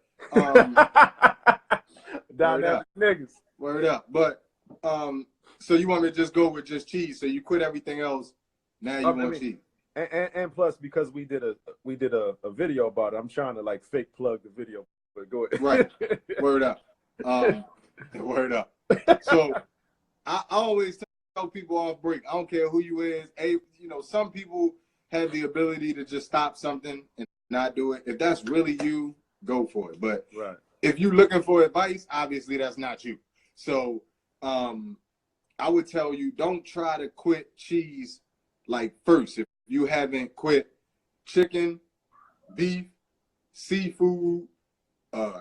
dynamic niggas. Word up. But So you want me to just go with just cheese? So you quit everything else. Now you want cheese. And plus, because we did a video about it, I'm trying to like fake plug the video. But go ahead. Right. Word up. Word up. So I always tell people off break, I don't care who you is. You know, some people have the ability to just stop something and not do it. If that's really you, go for it. But if you're looking for advice, obviously that's not you. So I would tell you, don't try to quit cheese like first. If you haven't quit chicken, beef, seafood,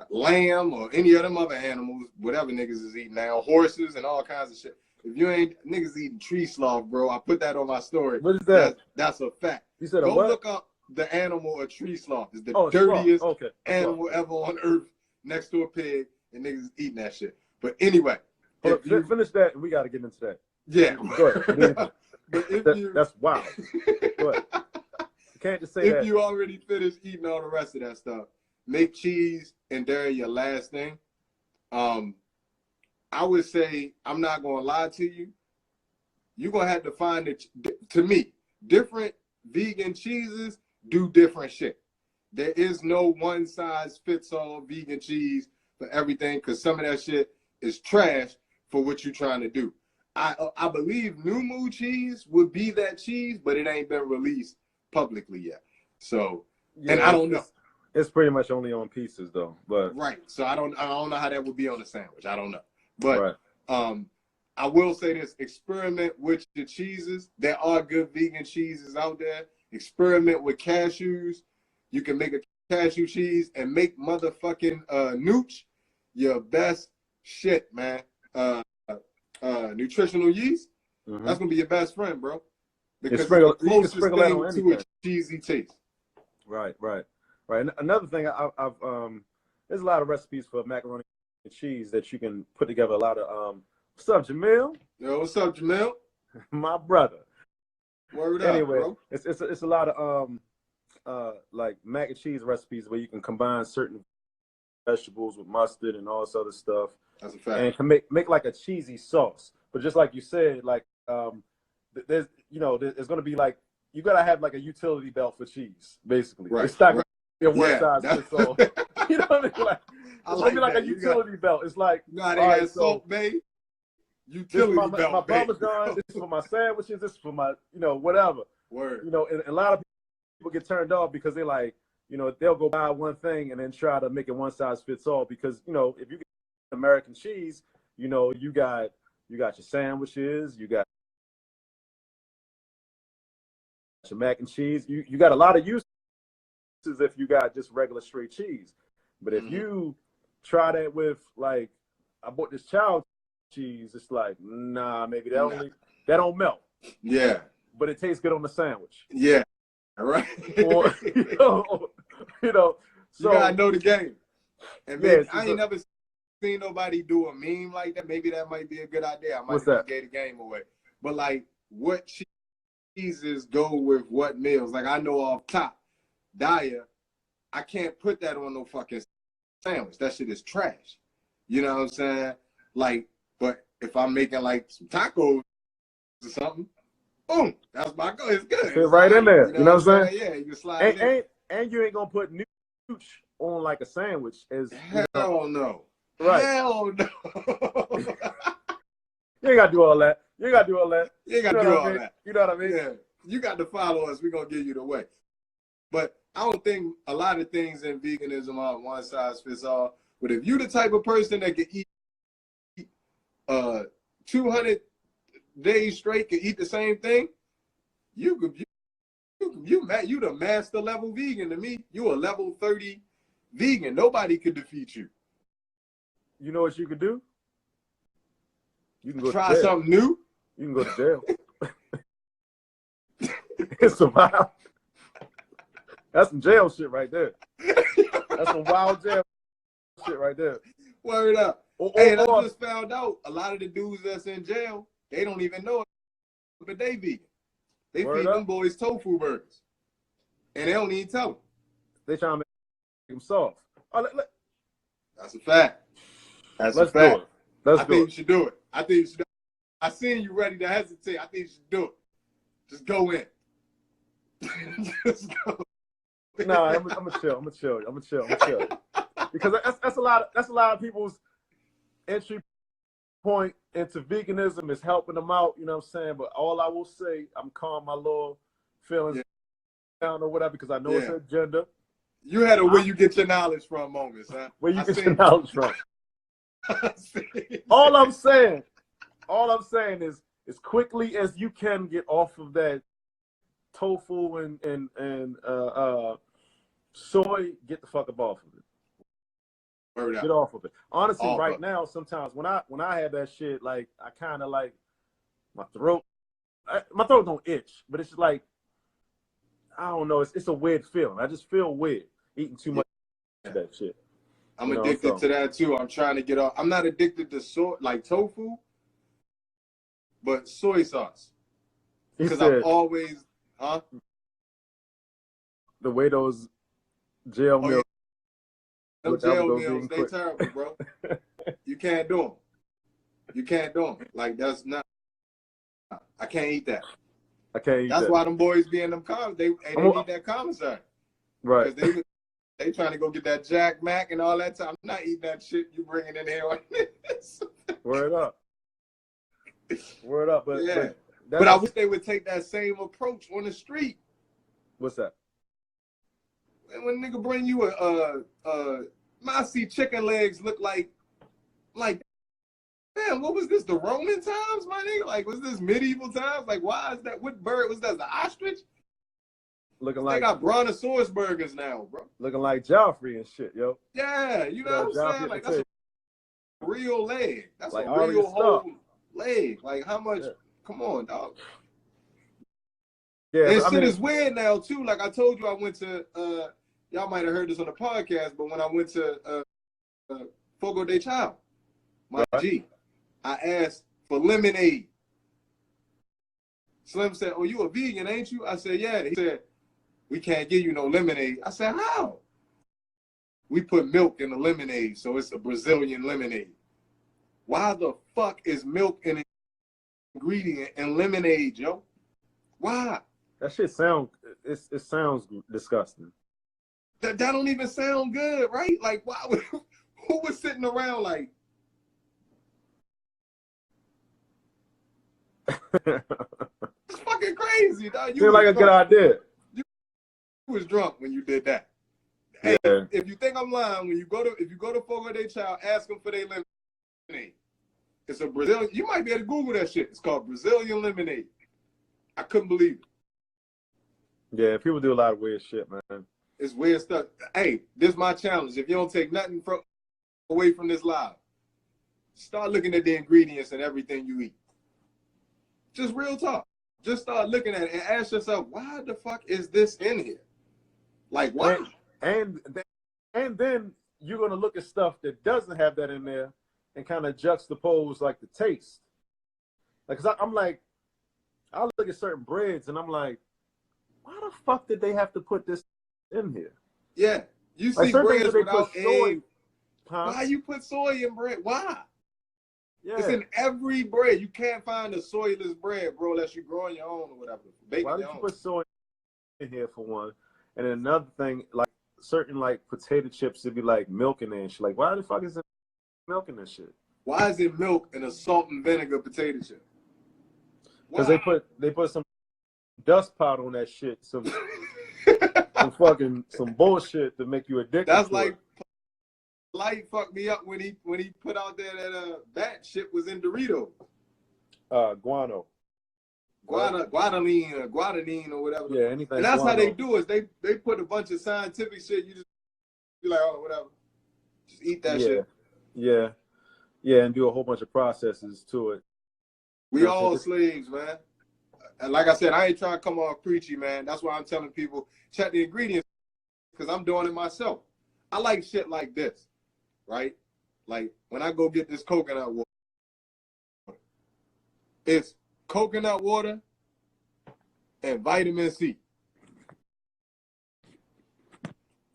lamb, or any of them other animals, whatever niggas is eating now, horses and all kinds of shit. If you ain't niggas eating tree sloth, bro, I put that on my story. What is that? That's a fact. You said Go what? look up the animal of tree sloth. It's the dirtiest animal ever on earth, next to a pig, and niggas is eating that shit. But anyway, finish that, and we got to get into that. Yeah. Go ahead. But that's wild. Go ahead. You can't just say that. If you already finished eating all the rest of that stuff, make cheese and dairy your last thing. I would say, I'm not going to lie to you, you're going to have to find it. To me, different vegan cheeses do different shit. There is no one size fits all vegan cheese for everything, because some of that shit is trash for what you're trying to do. I believe New Moo cheese would be that cheese, but it ain't been released publicly yet. So, yeah, and I don't know. It's pretty much only on pieces though. But right. So I don't know how that would be on a sandwich. I don't know. But I will say this: experiment with the cheeses. There are good vegan cheeses out there. Experiment with cashews. You can make a cashew cheese and make motherfucking nooch your best shit, man. Nutritional yeast. That's gonna be your best friend, bro. Because it's the closest thing to a cheesy taste. Right. Another thing, I've there's a lot of recipes for macaroni and cheese that you can put together. A lot of what's up, Jamil? Yo, what's up, Jamil? My brother. Word up, anyway, bro. It's a lot of like mac and cheese recipes where you can combine certain vegetables with mustard and all this other stuff. That's a fact. And can make like a cheesy sauce. But just like you said, like there's there's gonna be like, you gotta have like a utility belt for cheese, basically. Right. It's not gonna be a one size fits all. You know what I mean? Like, it's gonna be like a utility belt. It's like, Salt Bay utility belt. My Parmesan, this is for my sandwiches, this is for my, whatever. Word. And a lot of people get turned off because they like, they'll go buy one thing and then try to make it one size fits all, because, if you get American cheese, you got your sandwiches, you got your mac and cheese. You got a lot of uses if you got just regular straight cheese. But if you try that with, like, I bought this child cheese, it's like, nah, maybe that don't melt. Yeah. But it tastes good on the sandwich. Yeah. Right. Or, so you gotta know the game. And maybe, I ain't never seen nobody do a meme like that. Maybe that might be a good idea. I might have gave the game away. But like, what cheeses go with what meals? Like, I know off top, Daya, I can't put that on no fucking sandwich. That shit is trash. You know what I'm saying? Like, but if I'm making like some tacos or something, boom, that's my go. It's good. It's right in there. You know what I'm saying? Yeah, you can slide in. And you ain't gonna put nooch on like a sandwich. Hell no. Right. Hell no. You ain't gotta do all that. You ain't gotta do all that. You ain't gotta do all that. You know what I mean? Yeah. You got to follow us. We're gonna give you the way. But I don't think a lot of things in veganism are one size fits all. But if you the type of person that can eat 200 days straight, can eat the same thing, you the master level vegan to me. You a level 30 vegan. Nobody could defeat you. You know what you could do? You can go try something new. You can go to jail. It's survive. That's some jail shit right there. That's some wild jail shit right there. Word up. And I just found out a lot of the dudes that's in jail, they don't even know it, but they vegan. They feed them boys tofu burgers. And they don't even tell them. They trying to make them soft. That's a fact. That's a fact. I think you should do it. I seen you ready to hesitate. I think you should do it. Just go in. Just go. Nah, I'm gonna chill. Because that's a lot of people's entry point into veganism is helping them out. You know what I'm saying? But all I will say, I'm calm my little feelings down or whatever because I know it's an agenda. You had a where you get your knowledge from moments, huh? Where you get your knowledge from? All I'm saying is as quickly as you can get off of that tofu and soy, get the fuck up off of it. Get off of it. Honestly, right now, sometimes when I have that shit, like I kind of like my throat don't itch, but it's like I don't know. It's a weird feeling. I just feel weird eating too much of that shit. I'm addicted to that too. I'm trying to get off. I'm not addicted to soy like tofu, but soy sauce. Because I'm always, the way those jail meals. Them jail meals, they terrible, bro. You can't do them. Like that's not. I can't eat that. I can't eat that. That's why them boys be in them comments. They need that commissary. Right. Because they trying to go get that Jack Mac and all that time. I'm not eating that shit you bringing in here. Word up. But I wish they would take that same approach on the street. What's that? And when nigga bring you I see chicken legs look like, man, what was this? The Roman times, my nigga? Like, was this medieval times? Like, why is that? What bird was that? The ostrich? Looking like they got brontosaurus burgers now, bro. Looking like Joffrey and shit, yo. Yeah, you know what I'm saying? Like, that's a real leg. That's like a real whole leg. Like, how much? Yeah. Come on, dog. Yeah, and shit is weird now too. Like I told you, I went to y'all might have heard this on the podcast, but when I went to Fogo de Chao, my G, I asked for lemonade. Slim said, "Oh, you a vegan, ain't you?" I said, "Yeah." He said, "We can't give you no lemonade." I said, "How?" We put milk in the lemonade, so it's a Brazilian lemonade. Why the fuck is milk an ingredient in lemonade, yo? Why? That shit sounds disgusting. That don't even sound good, right? Like, why? Who was sitting around like? It's fucking crazy, dog. Seems like a good idea. You was drunk when you did that. Hey, if you think I'm lying, if you go to Fogo de Chao, ask them for their lemonade. It's a Brazilian. You might be able to Google that shit. It's called Brazilian lemonade. I couldn't believe it. Yeah, people do a lot of weird shit, man. It's weird stuff. Hey, this is my challenge. If you don't take nothing away from this live, start looking at the ingredients and everything you eat. Just real talk. Just start looking at it and ask yourself, why the fuck is this in here? Like, why? And then you're going to look at stuff that doesn't have that in there and kind of juxtapose, like, the taste. Like, cause I'm like, I look at certain breads and I'm like, why the fuck did they have to put this in here? Yeah. You see breads without egg. Why you put soy in bread? Why? Yeah. It's in every bread. You can't find a soyless bread, bro, unless you're growing your own or whatever. Why did you put soy in here for one? And then another thing, like certain like potato chips, it'd be like milk in there and shit. Like, why the fuck is there milk in this shit? Why is it milk in a salt and vinegar potato chip? Because they put some dust powder on that shit, some bullshit to make you addicted. That's like Light fucked me up when he put out there that that shit was in Doritos. Guano. Guanine or whatever. Yeah, anything. And that's guano. How they do it. They put a bunch of scientific shit. You just be like, oh, whatever. Just eat that shit. Yeah, and do a whole bunch of processes to it. We all slaves, man. And like I said, I ain't trying to come off preachy, man. That's why I'm telling people, check the ingredients, because I'm doing it myself. I like shit like this, right? Like, when I go get this coconut water, it's coconut water and vitamin C.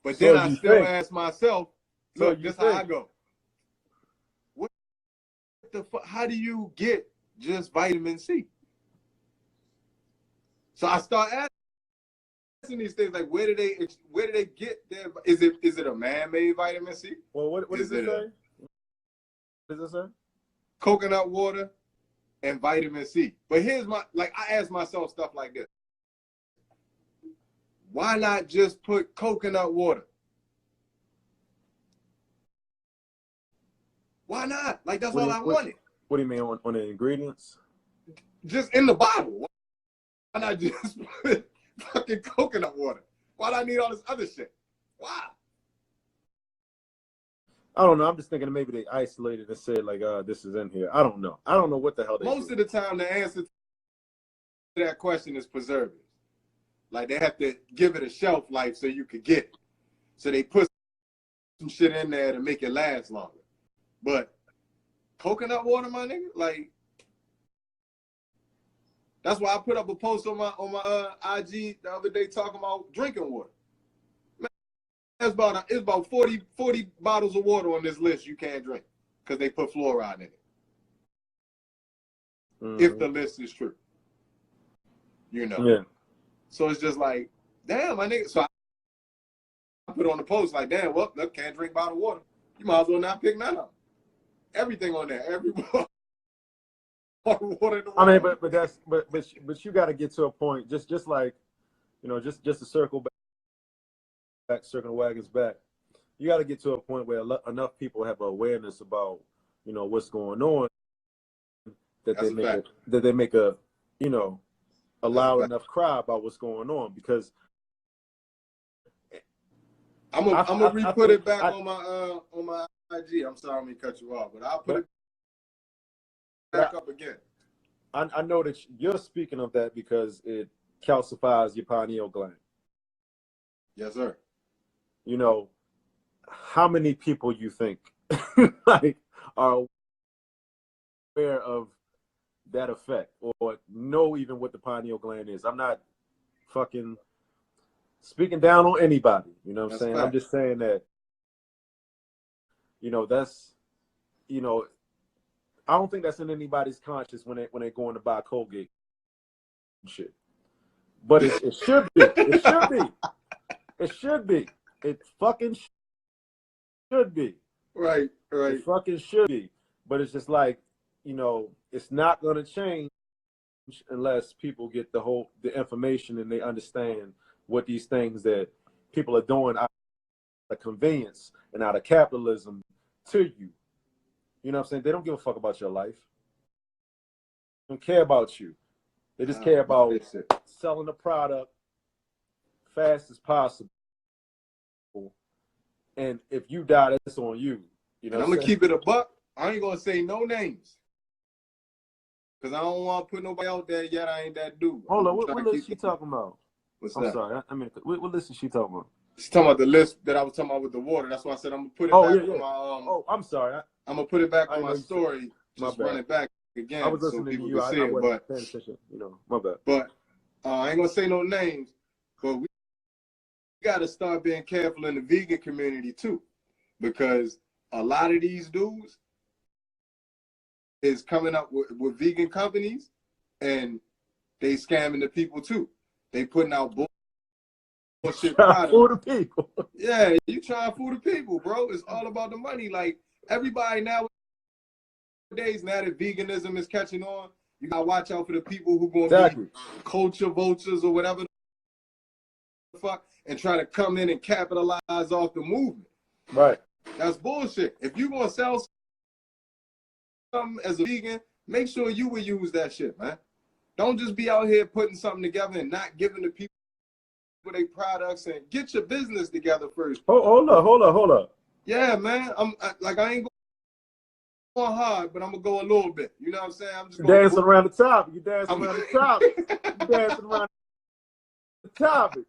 But then I still ask myself, look, this is how I go. What the fuck? How do you get just vitamin C. So I start asking these things like, where do they get their? Is it a man-made vitamin C? Well, what does it say? What does it say? Coconut water and vitamin C. But here's I ask myself stuff like this. Why not just put coconut water? Why not? Like, that's all I wanted. What do you mean on the ingredients? Just in the bottle. Why not just put fucking coconut water? Why do I need all this other shit? Why? I don't know. I'm just thinking maybe they isolated and said like, this is in here. I don't know. I don't know what the hell they Most do. of the time, the answer to that question is preservatives. Like, they have to give it a shelf life so you could get it. So they put some shit in there to make it last longer. But coconut water, my nigga, like, that's why I put up a post on my IG the other day talking about drinking water. Man, it's about 40 bottles of water on this list you can't drink because they put fluoride in it. Mm-hmm. If the list is true. You know. Yeah. So it's just like, damn, my nigga. So I put on the post like, damn, well, look, can't drink bottled water. You might as well not pick none up. Everything on there, every water in the world. I mean, but you got to get to a point, just like, you know, just to circle back, circle the wagons back. You got to get to a point where enough people have awareness about, you know, what's going on, that they make a, you know, a loud enough cry about what's going on. Because I'm gonna re-put it back on my IG. I'm sorry, I'm gonna cut you off, but I'll put it back up again. I know that you're speaking of that because it calcifies your pineal gland. Yes, sir. You know, how many people you think like are aware of that effect or know even what the pineal gland is? I'm not fucking speaking down on anybody, you know what I'm saying? Fact. I'm just saying that, you know, that's, you know, I don't think that's in anybody's conscious when they're going to buy Colgate and shit. But it should be. It should be. It should be. It fucking should be. Right. It fucking should be. But it's just like, you know, it's not going to change unless people get the information and they understand what these things that people are doing out of convenience and out of capitalism to you. You know what I'm saying? They don't give a fuck about your life. They don't care about you. They just care about selling the product fast as possible. And if you die, that's on you. You know, I'm gonna keep it a buck. I ain't gonna say no names. Cause I don't want to put nobody out there yet. I ain't that dude. Hold on, what list she talking about? What's I'm that? sorry. I mean, what list is she talking about? She's talking about the list that I was talking about with the water. That's why I said I'm gonna put it back on my. I'm sorry. I'm gonna put it back on my story. Just run it back again. I was listening so people to you. can see it, but paying attention. You know, my bad. But I ain't gonna say no names. But we got to start being careful in the vegan community too, because a lot of these dudes is coming up with vegan companies, and they scamming the people too. They putting out bullshit products. Fool the people. Yeah, you trying to fool the people, bro. It's all about the money. Like, everybody nowadays, now that veganism is catching on, you gotta watch out for the people who gonna be culture vultures or whatever the fuck, and try to come in and capitalize off the movement. Right. That's bullshit. If you gonna sell something as a vegan, make sure you will use that shit, man. Don't just be out here putting something together and not giving the people their products, and get your business together first. Hold up. Yeah, man. I ain't going hard, but I'm gonna go a little bit. You know what I'm saying? I'm just dancing around the topic. You dancing around the topic. You dancing around the topic.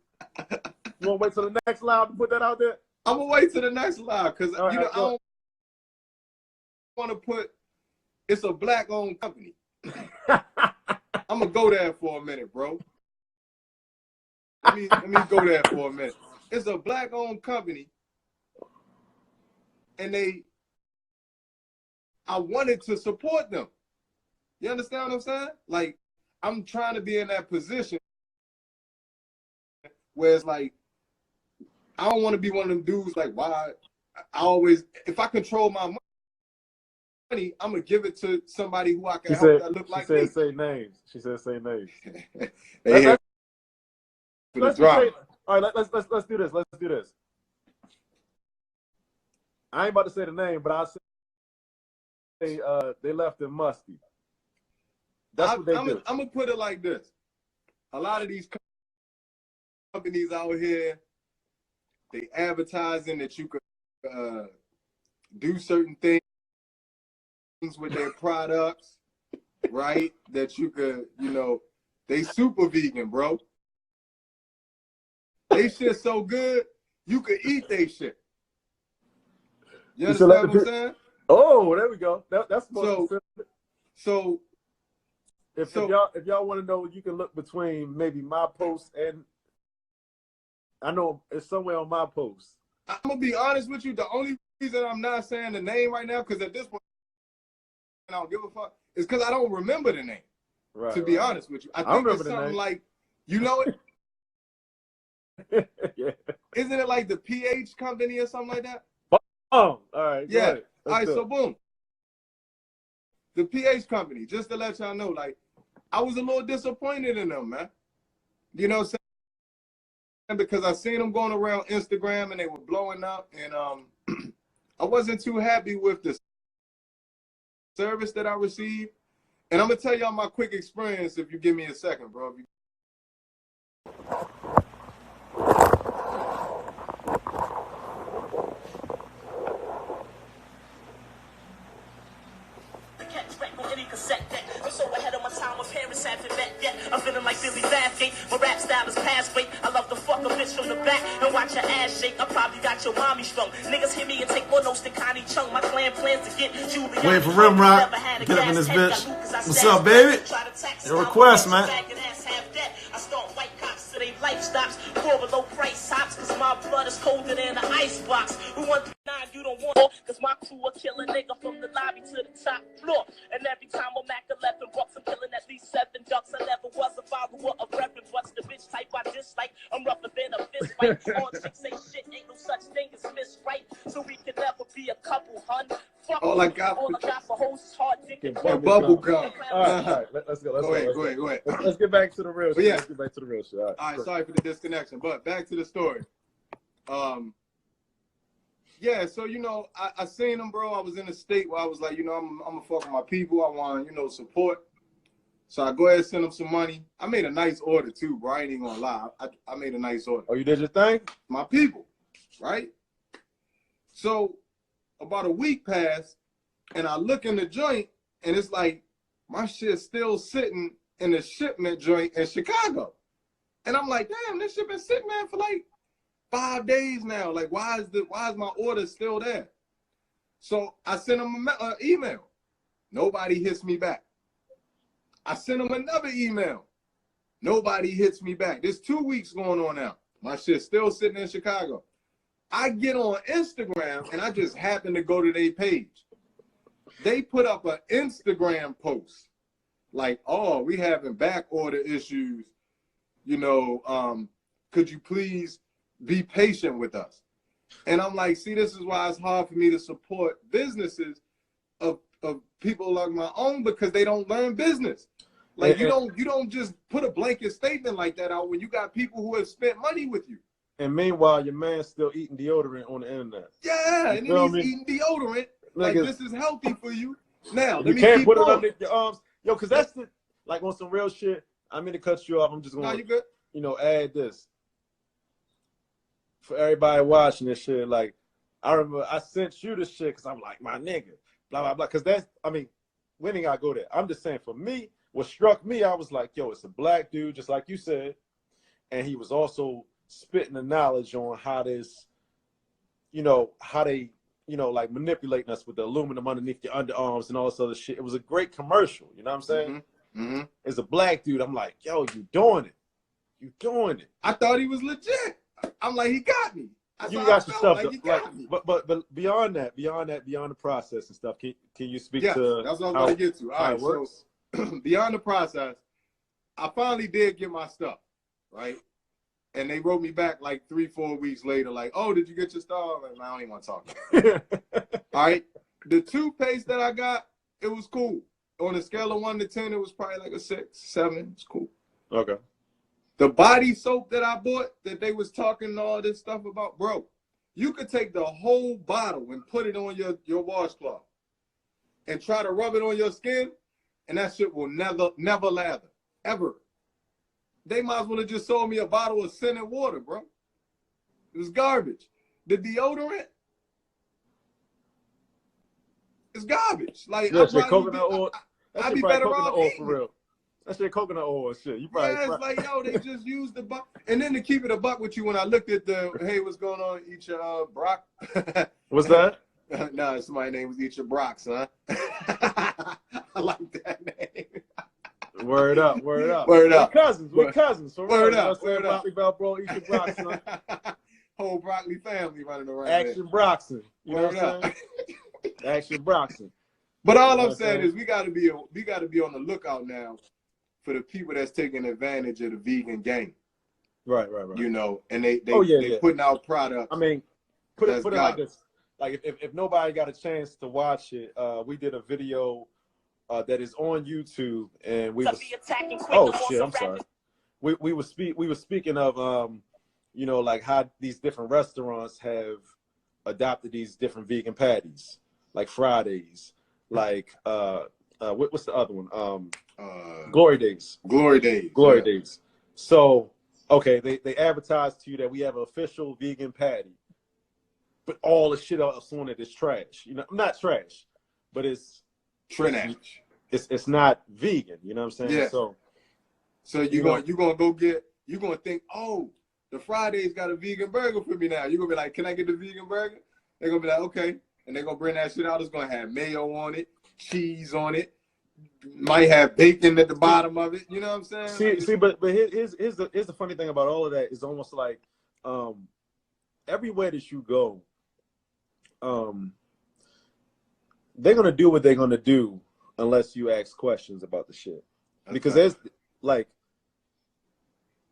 You want to wait till the next live to put that out there? I'm gonna wait till the next live because I don't want to put. It's a black-owned company. I'm gonna go there for a minute, bro. Let me go there for a minute. It's a black-owned company, and I wanted to support them. You understand what I'm saying? Like, I'm trying to be in that position where it's like, I don't want to be one of them dudes like, why I always, if I control my money, I'm going to give it to somebody who I can help that look like me. She said say names. She said say names. Let's drama. All right, let's do this. Let's do this. I ain't about to say the name, but I'll say they left in Musty. That's what they do. I'm going to put it like this. A lot of these companies out here, they advertising that you could do certain things with their products, right? That you could, you know, they super vegan, bro. They shit so good, you could eat they shit. You understand what I'm saying? Oh, there we go. That's more so if y'all want to know, you can look between maybe my post and I know it's somewhere on my post. I'm gonna be honest with you. The only reason I'm not saying the name right now, because at this point I don't give a fuck, is because I don't remember the name. Right. To be honest with you, I think it's something like, you know it. Yeah. Isn't it like the PH company or something like that? Oh, all right. Yeah. All right. So boom. The PH company. Just to let y'all know, like, I was a little disappointed in them, man. You know what I'm saying? Because I seen them going around Instagram and they were blowing up, and I wasn't too happy with the service that I received. And I'm gonna tell y'all my quick experience if you give me a second, bro. I'm so ahead of my time, my parents haven't met yet. I'm feeling like Billy Bathgate, my rap style is past weight. I love to fuck a bitch from the back and watch her ass shake. I probably got your mommy strung. Niggas hear me and take more notes than Connie Chung. My clan plans to get Julie. Wait for Rimrock. Get up in this bitch. What's up, baby? Your request, man. I start white cops to they life stops. Pour below price tops, cause my blood is colder than an icebox. Who 139 you don't want, cause my crew will kill a nigga from the lobby to the top floor. And every time I'm Mac 11 bucks, I'm killing at least 7 ducks. I never was a follower of reference. What's the bitch type I dislike? I'm rougher than a fist fight. All chicks say shit, ain't no such thing as miss right. So we can never be a couple, hun. All I got for hoes is hard dick and bubble gum. All right, let's go. Go ahead. Let's get back to the real shit. Yeah. Let's get back to the real shit. All right, sorry for the disconnection, but back to the story. Yeah, so, you know, I seen them, bro. I was in a state where I was like, you know, I'm gonna fuck with my people. I want, you know, support. So I go ahead and send them some money. I made a nice order too, bro. I ain't even gonna lie. I made a nice order. Oh, you did your thing? My people, right? So about a week passed, and I look in the joint, and it's like my shit's still sitting in the shipment joint in Chicago. And I'm like, damn, this shit been sitting, man, for like 5 days now. Like, why is my order still there? So I sent them an email. Nobody hits me back. I sent them another email. Nobody hits me back. There's 2 weeks going on now. My shit's still sitting in Chicago. I get on Instagram, and I just happen to go to their page. They put up an Instagram post like, oh, we having back order issues. You know, could you please be patient with us? And I'm like, see, this is why it's hard for me to support businesses of people like my own, because they don't learn business. Like, you don't just put a blanket statement like that out when you got people who have spent money with you. And meanwhile, your man's still eating deodorant on the internet. Yeah, and then he's eating deodorant. Like, this is healthy for you. Now, let me can't put it under your arms. Yo, because that's the, like, on some real shit. I'm going to cut you off. I'm just going to, you know, add this. For everybody watching this shit, like, I remember I sent you this shit because I'm like, my nigga, blah, blah, blah. Because that's, I mean, we ain't got to go there. I'm just saying, for me, what struck me, I was like, yo, it's a black dude, just like you said. And he was also spitting the knowledge on how this, you know, how they, you know, like manipulating us with the aluminum underneath your underarms and all this other shit. It was a great commercial, you know what I'm saying? Mm-hmm. As a black dude, I'm like, yo, you doing it. You doing it. I thought he was legit. I'm like, he got me. You got your stuff, like, but beyond that, beyond the process and stuff, can you speak to that's what I was going to get to. All right, beyond the process, I finally did get my stuff, right? And they wrote me back like 3-4 weeks later, like, oh, did you get your stuff? Like, I don't even want to talk. All right. The toothpaste that I got, it was cool. On a scale of 1 to 10, it was probably like a 6, 7. It's cool. Okay. The body soap that I bought that they was talking all this stuff about, bro, you could take the whole bottle and put it on your washcloth and try to rub it on your skin, and that shit will never lather, ever. They might as well have just sold me a bottle of scented water, bro. It was garbage. The deodorant, it's garbage. Like, yeah, coconut oil. I'd be better off oil for real. That shit coconut oil and shit. You probably, yeah, it's like, yo, they just used the buck. And then to keep it a buck with you, when I looked at the, hey, what's going on? Eat your Brock. What's that? No, somebody's name was Eat Your Brock, son. I like that name. Word up, word up. Word up. We're cousins. So word up, word up. Bro, Eat Your Brock, son. Whole broccoli family running around. Action Broxon. You know what I'm saying? Action Broxon. But all I'm saying is we gotta be on the lookout now for the people that's taking advantage of the vegan game. Right. You know, and they yeah. putting out products. I mean, put it like this. Like if nobody got a chance to watch it, we did a video that is on YouTube, and we was, oh shit, I'm sorry. We were speaking of you know, like how these different restaurants have adopted these different vegan patties, like Fridays, like what's the other one? Glory Days. Glory Days. Glory Days. So okay, they advertise to you that we have an official vegan patty, but all the shit else on it is trash. You know, not trash, but it's trash. It's not vegan. You know what I'm saying? Yeah. So you're gonna think, oh, the Fridays got a vegan burger for me now. You're gonna be like, can I get the vegan burger? They're gonna be like, okay, and they're gonna bring that shit out. It's gonna have mayo on it, cheese on it, might have bacon at the bottom of it. You know what I'm saying? See, but here's the funny thing about all of that is almost like everywhere that you go, they're gonna do what they're gonna do unless you ask questions about the shit. Because there's like,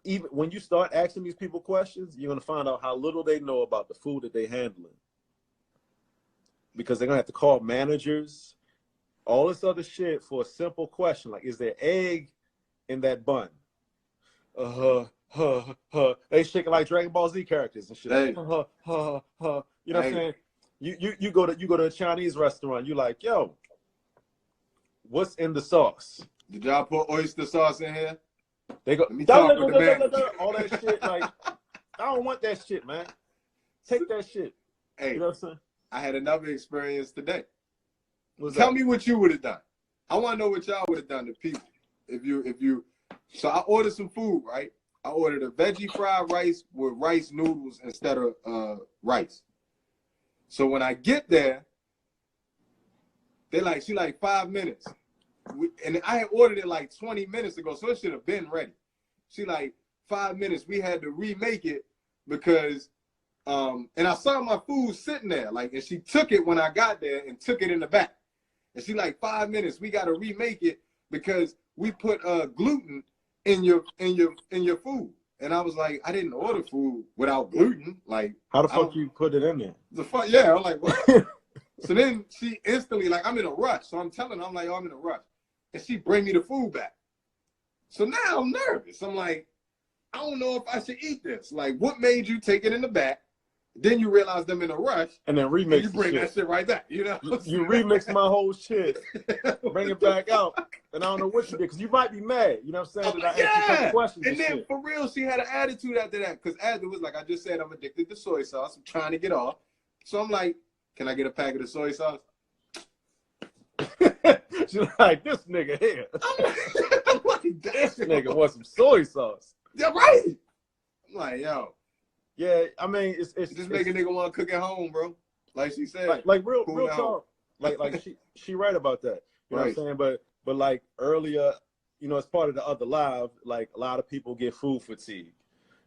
even when you start asking these people questions, you're gonna find out how little they know about the food that they're handling. Because they're gonna have to call managers, all this other shit for a simple question like, is there egg in that bun? They shaking like Dragon Ball Z characters and shit. Hey. You know what I'm saying? You go to a Chinese restaurant, you like, yo, what's in the sauce? Did y'all put oyster sauce in here? They go, all that shit. Like, I don't want that shit, man. Take that shit. Hey, you know what I'm saying? I had another experience today. Tell me what you would have done. I want to know what y'all would have done to people. If you, so I ordered some food, right? I ordered a veggie fried rice with rice noodles instead of rice. So when I get there, she like 5 minutes. And I had ordered it like 20 minutes ago, so it should have been ready. She like 5 minutes. We had to remake it because, and I saw my food sitting there, like, and she took it when I got there and took it in the back. And she like 5 minutes. We got to remake it because we put gluten in your food. And I was like, I didn't order food without gluten. Like, how the fuck you put it in there? The fuck, yeah. I'm like, what? So then she instantly, like, I'm in a rush. So I'm telling her, I'm like, oh, I'm in a rush. And she bring me the food back. So now I'm nervous. I'm like, I don't know if I should eat this. Like, what made you take it in the back? Then you realize them in a rush. And then remix and you bring that shit right back, you know? You remix my whole shit. Bring it back out. And I don't know what you did, because you might be mad. You know what I'm saying? That I asked you some questions and then shit. For real, she had an attitude after that. Because afterwards, like I just said, I'm addicted to soy sauce. I'm trying to get off. So I'm like, can I get a packet of soy sauce? She's like, this nigga here. I'm like, this nigga wants some soy sauce. Yeah, right. I'm like, yo. Yeah, I mean, it's just make a nigga want to cook at home, bro. Like she said. Like real talk. Like she right about that. You know what I'm saying? But like earlier, you know, as part of the other live, like a lot of people get food fatigue.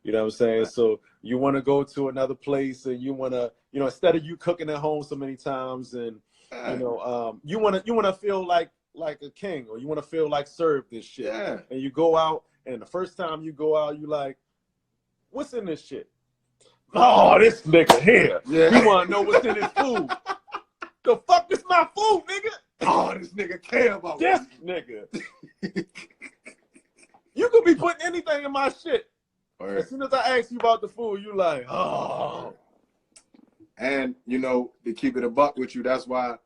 You know what I'm saying? Right. So you want to go to another place and you want to, instead of you cooking at home so many times and, you want to feel like like a king, or you want to feel like served this shit. Yeah. And you go out, and the first time you go out, you like, what's in this shit? Oh, this nigga here. Yeah. You want to know what's in his food? The fuck is my food, nigga? Oh, this nigga care about This nigga. You could be putting anything in my shit. Right. As soon as I ask you about the food, you like, oh. And, you know, to keep it a buck with you, that's why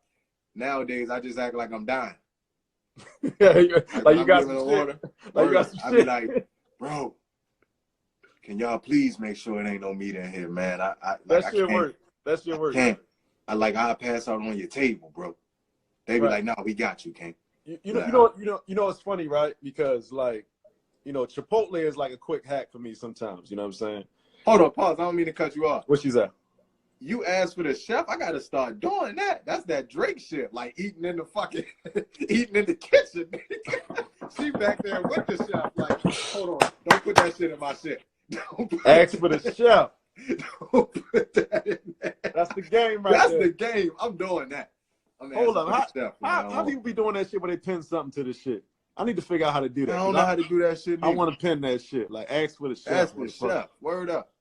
nowadays I just act like I'm dying. Like you got some shit. Like you got some I shit. be like, bro, can y'all please make sure it ain't no meat in here, man? That's your work. That's your work. I'll pass out on your table, bro. They be like, no, we got you, King. You know, it's funny, right? Because like, you know, Chipotle is like a quick hack for me sometimes. You know what I'm saying? Hold on, pause. I don't mean to cut you off. What she said? You asked for the chef. I got to start doing that. That's that Drake shit, like eating in the fucking, eating in the kitchen. She back there with the chef, like, hold on, don't put that shit in my shit. Ask for the chef. Don't put that in there. That's the game, right? That's there. the game. I'm doing that. Hold on, how people be doing that shit when they pin something to the shit? I need to figure out how to do that. I don't know how to do that shit. I want to pin that shit. Like, ask for the chef. Ask for the chef. Word up.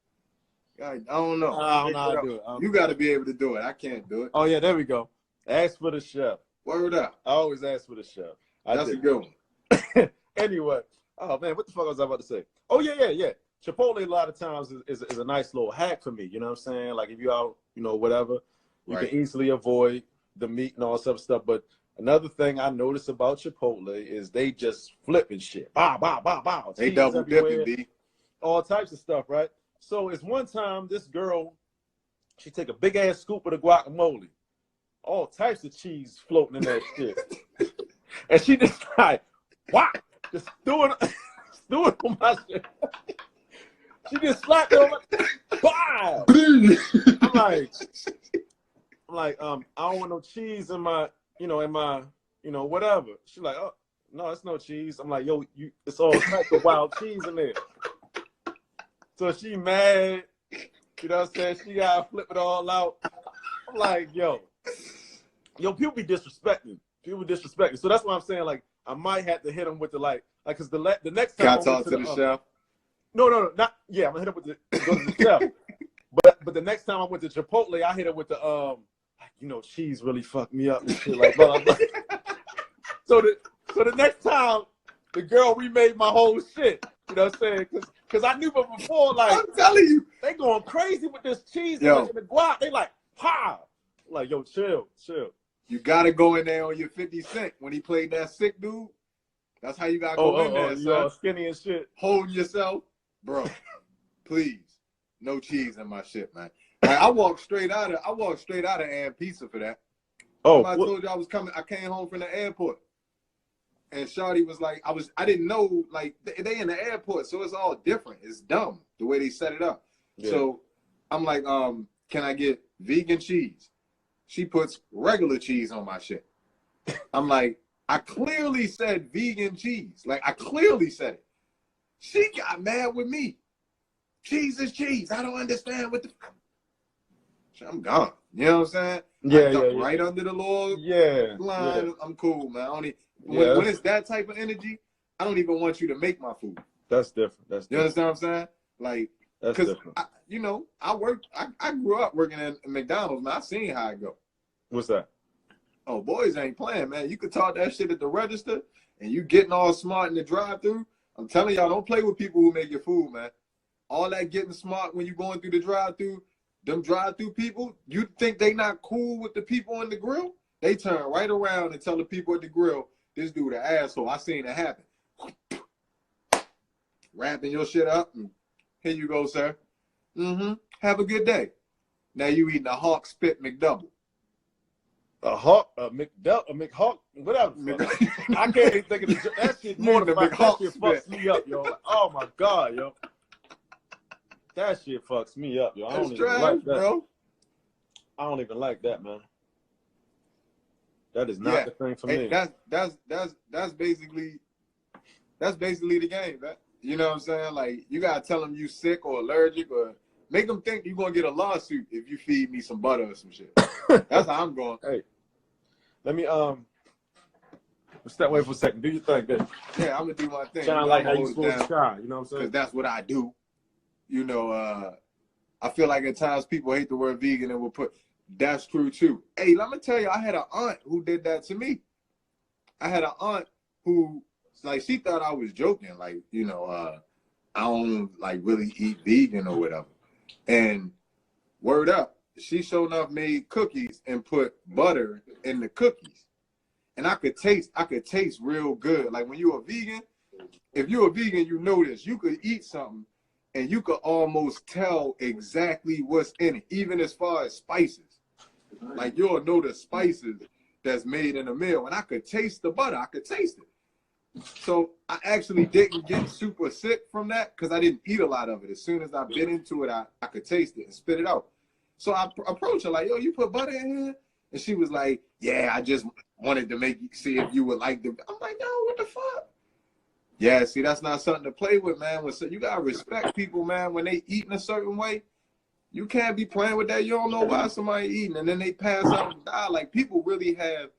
I don't know. I don't know how to do it. You got to be able to do it. I can't do it. Oh, yeah, there we go. Ask for the chef. Word up. I always ask for the chef. That's a good one. Anyway. Oh, man, what the fuck was I about to say? Oh, yeah. Chipotle a lot of times is a nice little hack for me. You know what I'm saying? Like, if you out, you know, whatever, you can easily avoid the meat and all that stuff. But another thing I notice about Chipotle is they just flipping shit. Bow, bow, bow, bow. They double dipping, B. All types of stuff, right? So it's one time this girl, she take a big ass scoop of the guacamole, all types of cheese floating in that shit, and she just like, wow, just threw it on my shit. She just slapped it on my, wow. I'm like, I don't want no cheese in my, whatever. She's like, oh no, it's no cheese. I'm like, yo, it's all types of wild cheese in there. So she mad, you know what I'm saying? She got to flip it all out. I'm like, yo, people be disrespecting. So that's why I'm saying, like, I might have to hit them with the, like, because the next time. Can I talk to the chef? No, not, yeah, I'm going to hit him with the chef. But the next time I went to Chipotle, I hit him with the, cheese really fucked me up and shit, like, blah, blah, blah. So the next time, the girl remade my whole shit. You know what I'm saying? Because I knew before, like, I'm telling you, they going crazy with this cheese and the guac. They like, ha! I'm like, yo, chill. You got to go in there on your 50 Cent when he played that sick dude. That's how you got to go in there, you all skinny and shit. Holding yourself. Bro, please, no cheese in my shit, man. Like, I walked straight out of Ann Pizza for that. Oh, I told you I was coming. I came home from the airport. And Shawty was like, I didn't know, like, they in the airport, so it's all different. It's dumb, the way they set it up. Yeah. So I'm like, can I get vegan cheese? She puts regular cheese on my shit. I'm like, I clearly said vegan cheese. Like, I clearly said it. She got mad with me. Cheese is cheese. I don't understand what the... I'm gone. You know what I'm saying? Yeah, right under the Lord line. Yeah. I'm cool, man. When it's that type of energy, I don't even want you to make my food. That's different. You understand what I'm saying? Like, because I grew up working at McDonald's, man. I seen how it go. What's that? Oh, boys ain't playing, man. You could talk that shit at the register, and you getting all smart in the drive-thru. I'm telling y'all, don't play with people who make your food, man. All that getting smart when you going through the drive-thru, them drive-thru people, you think they not cool with the people in the grill? They turn right around and tell the people at the grill, this dude an asshole. I seen it happen. Wrapping your shit up. And here you go, sir. Have a good day. Now you eating a Hawk Spit McDouble. A Hawk, a McHawk, whatever. I can't even think of that shit. That shit fucks me up, yo. Oh my God, yo. That shit fucks me up, yo. I don't even like that, bro. I don't even like that, man. That is not the thing for me. That's basically the game, man. You know what I'm saying? Like, you gotta tell them you sick or allergic, or make them think you're gonna get a lawsuit if you feed me some butter or some shit. That's how I'm going. Hey, let Step away for a second. Do your thing, baby. Yeah, I'm gonna do my thing. Shine like how you supposed to shine. You know what I'm saying? Because that's what I do. You know, I feel like at times people hate the word vegan and will put, that's true too. Hey, let me tell you, I had an aunt who did that to me. I had an aunt who, like, she thought I was joking. Like, you know, I don't, like, really eat vegan or whatever. And word up, she sure enough made cookies and put butter in the cookies. And I could taste real good. Like, when you're a vegan, if you're a vegan, you know this. You could eat something and you could almost tell exactly what's in it, even as far as spices. Like, you'll know the spices that's made in a meal. And I could taste the butter. I could taste it. So I actually didn't get super sick from that because I didn't eat a lot of it. As soon as I bit into it, I could taste it and spit it out. So I approached her like, yo, you put butter in here? And she was like, yeah, I just wanted to make you see if you would like the. I'm like, yo, what the fuck? Yeah, see, that's not something to play with, man. You gotta respect people, man. When they eat in a certain way, you can't be playing with that. You don't know why somebody eating, and then they pass out and die. Like, people really have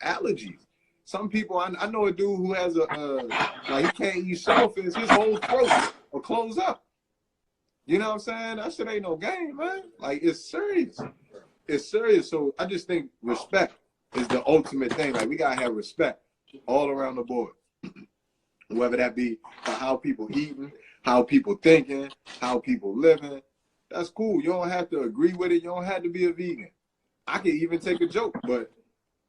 allergies. Some people, I know a dude who has like, he can't eat shellfish. His whole throat will close up. You know what I'm saying? That shit ain't no game, man. Like, it's serious. It's serious. So I just think respect is the ultimate thing. Like, we gotta have respect all around the board. Whether that be for how people eating, how people thinking, how people living. That's cool. You don't have to agree with it. You don't have to be a vegan. I can even take a joke, but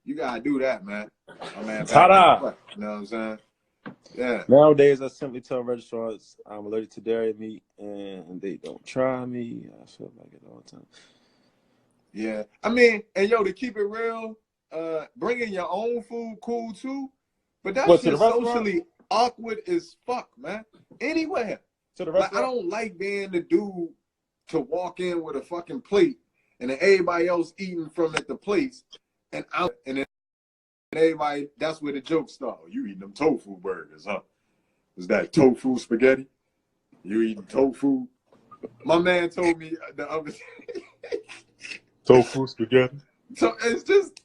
you gotta do that, man. Oh, man, Ta-da! You know what I'm saying? Yeah. Nowadays, I simply tell restaurants I'm allergic to dairy meat, and they don't try me. I feel like it all the time. Yeah. I mean, and yo, to keep it real, bringing your own food, cool too. But that's just socially awkward as fuck, man. Anywhere. To the restaurant? Like, I don't like being the dude to walk in with a fucking plate and then everybody else eating from at the place, and then everybody, that's where the jokes start. You eating them tofu burgers, huh? Is that tofu spaghetti? You eating tofu? My man told me the other day. Tofu spaghetti. So it's just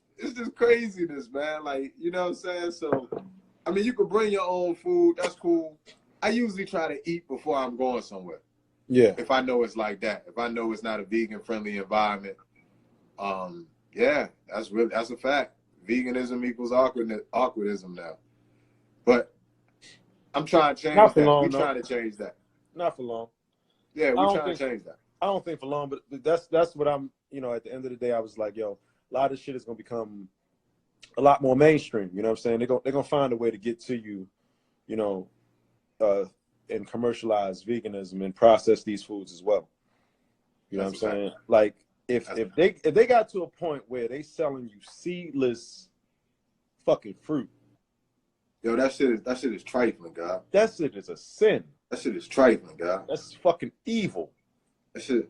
craziness, man. Like, you know what I'm saying? So, I mean, you can bring your own food. That's cool. I usually try to eat before I'm going somewhere. Yeah. If I know it's like that. If I know it's not a vegan-friendly environment. Yeah, that's a fact. Veganism equals awkwardism now. But I'm trying to change that. We're trying to change that. Not for long. Yeah, we're trying to change that. I don't think for long, but that's what I'm, you know, at the end of the day, I was like, yo, a lot of shit is going to become a lot more mainstream. You know what I'm saying? They're going to find a way to get to you, you know, and commercialize veganism and process these foods as well. You know what I'm saying? Like, if they got to a point where they selling you seedless fucking fruit. Yo, that shit is trifling, God. That shit is a sin. That shit is trifling, God. That's fucking evil. That's just,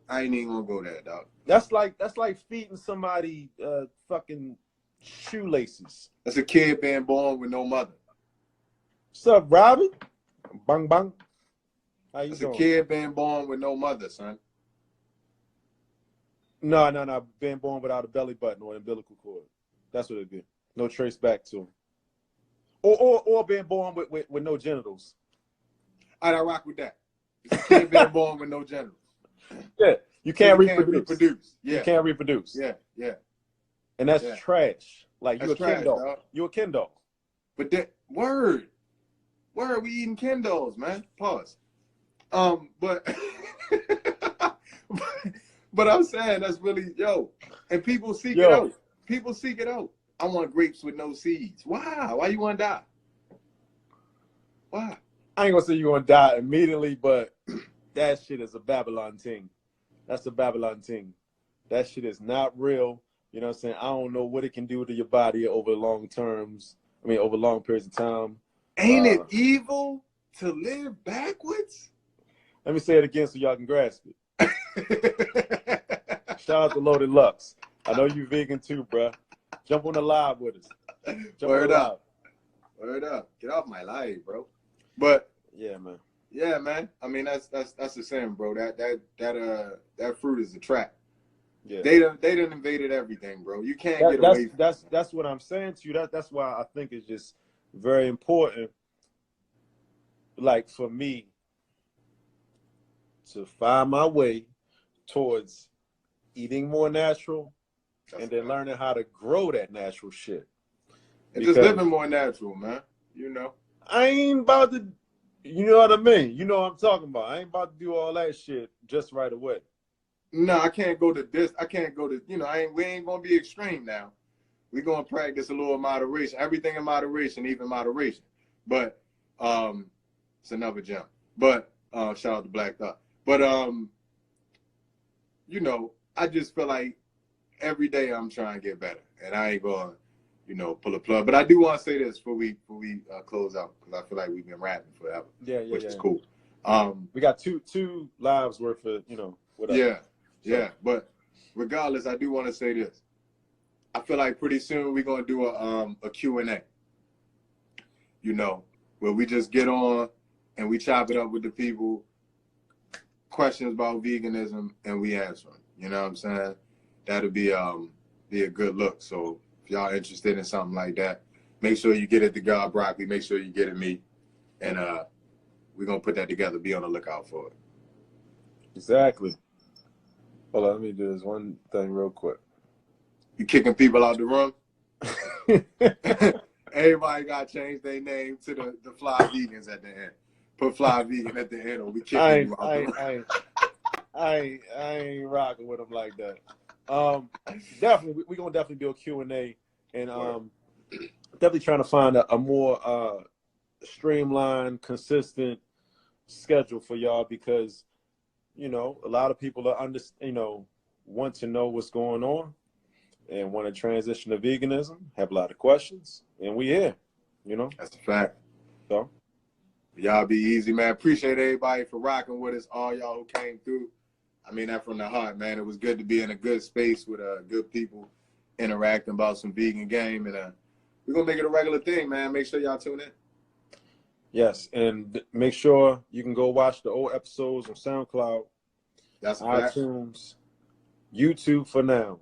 I ain't even gonna go there, dog. That's like feeding somebody fucking shoelaces. That's a kid being born with no mother. What's up, Robin? Bang bang. How you doing? That's a kid being born with no mother, son. No. Being born without a belly button or an umbilical cord. That's what it'd be. No trace back to him. Or being born with no genitals. I rock with that. It's a kid being born with no genitals. Yeah. You can't reproduce. Yeah. You can't reproduce. Yeah. And that's trash. Like, that's you're a Ken doll. You're a Ken doll. But that word, we eating Ken dolls, man. Pause. But I'm saying that's really, yo, and people seek it out. People seek it out. I want grapes with no seeds. Why? Why you want to die? Why? I ain't gonna say you're gonna die immediately, but that shit is a Babylon thing. That's a Babylon thing. That shit is not real. You know what I'm saying? I don't know what it can do to your body over long terms. I mean, over long periods of time. Ain't it evil to live backwards? Let me say it again so y'all can grasp it. Shout out to Loaded Lux. I know you vegan too, bruh. Jump on the live with us. Word up. Word up. Get off my live, bro. But yeah, man. Yeah, man. I mean, that's the same, bro. That fruit is a trap. Yeah. They done invaded everything, bro. You can't get away from that's what I'm saying to you. That's why I think it's just very important, like for me, to find my way towards eating more natural and then learning how to grow that natural shit. And just living more natural, man. You know. I ain't about to, you know what I mean? You know what I'm talking about. I ain't about to do all that shit just right away. No, I can't go to this. I can't go to, we ain't going to be extreme now. We're going to practice a little moderation. Everything in moderation, even moderation. But it's another gem. But shout out to Black Thought. But, I just feel like every day I'm trying to get better. And I ain't going to, pull a plug. But I do want to say this before we close out, because I feel like we've been rapping forever. Which is cool. We got two lives worth of, whatever. Yeah. But regardless, I do want to say this. I feel like pretty soon we're going to do a Q&A, where we just get on and we chop it up with the people, questions about veganism, and we answer them. You know what I'm saying? That'll be a good look. So if y'all interested in something like that, make sure you get it to God Broccoli. Make sure you get it me. And we're going to put that together. Be on the lookout for it. Exactly. Hold on, let me do this one thing real quick. You kicking people out the room? Everybody got to change their name to the Flyvegans at the end. Put Flyvegan at the end, or we kicking you out the room. I ain't rocking with them like that. Definitely, we're going to definitely do a Q&A, and definitely trying to find a more streamlined, consistent schedule for y'all, because a lot of people are want to know what's going on and want to transition to veganism, have a lot of questions, and we here, That's a fact. So y'all be easy, man. Appreciate everybody for rocking with us, all y'all who came through. I mean that from the heart, man. It was good to be in a good space with good people interacting about some vegan game, and we're gonna make it a regular thing, man. Make sure y'all tune in. Yes, and make sure you can go watch the old episodes on SoundCloud, that's iTunes, YouTube for now.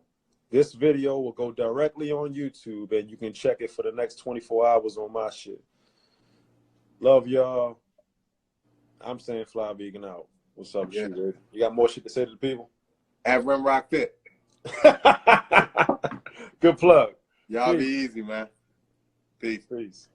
This video will go directly on YouTube, and you can check it for the next 24 hours on my shit. Love y'all. I'm saying Flyvegan out. What's up, shooter? You got more shit to say to the people? At Rim Rock Fit. Good plug. Y'all be easy, man. Peace.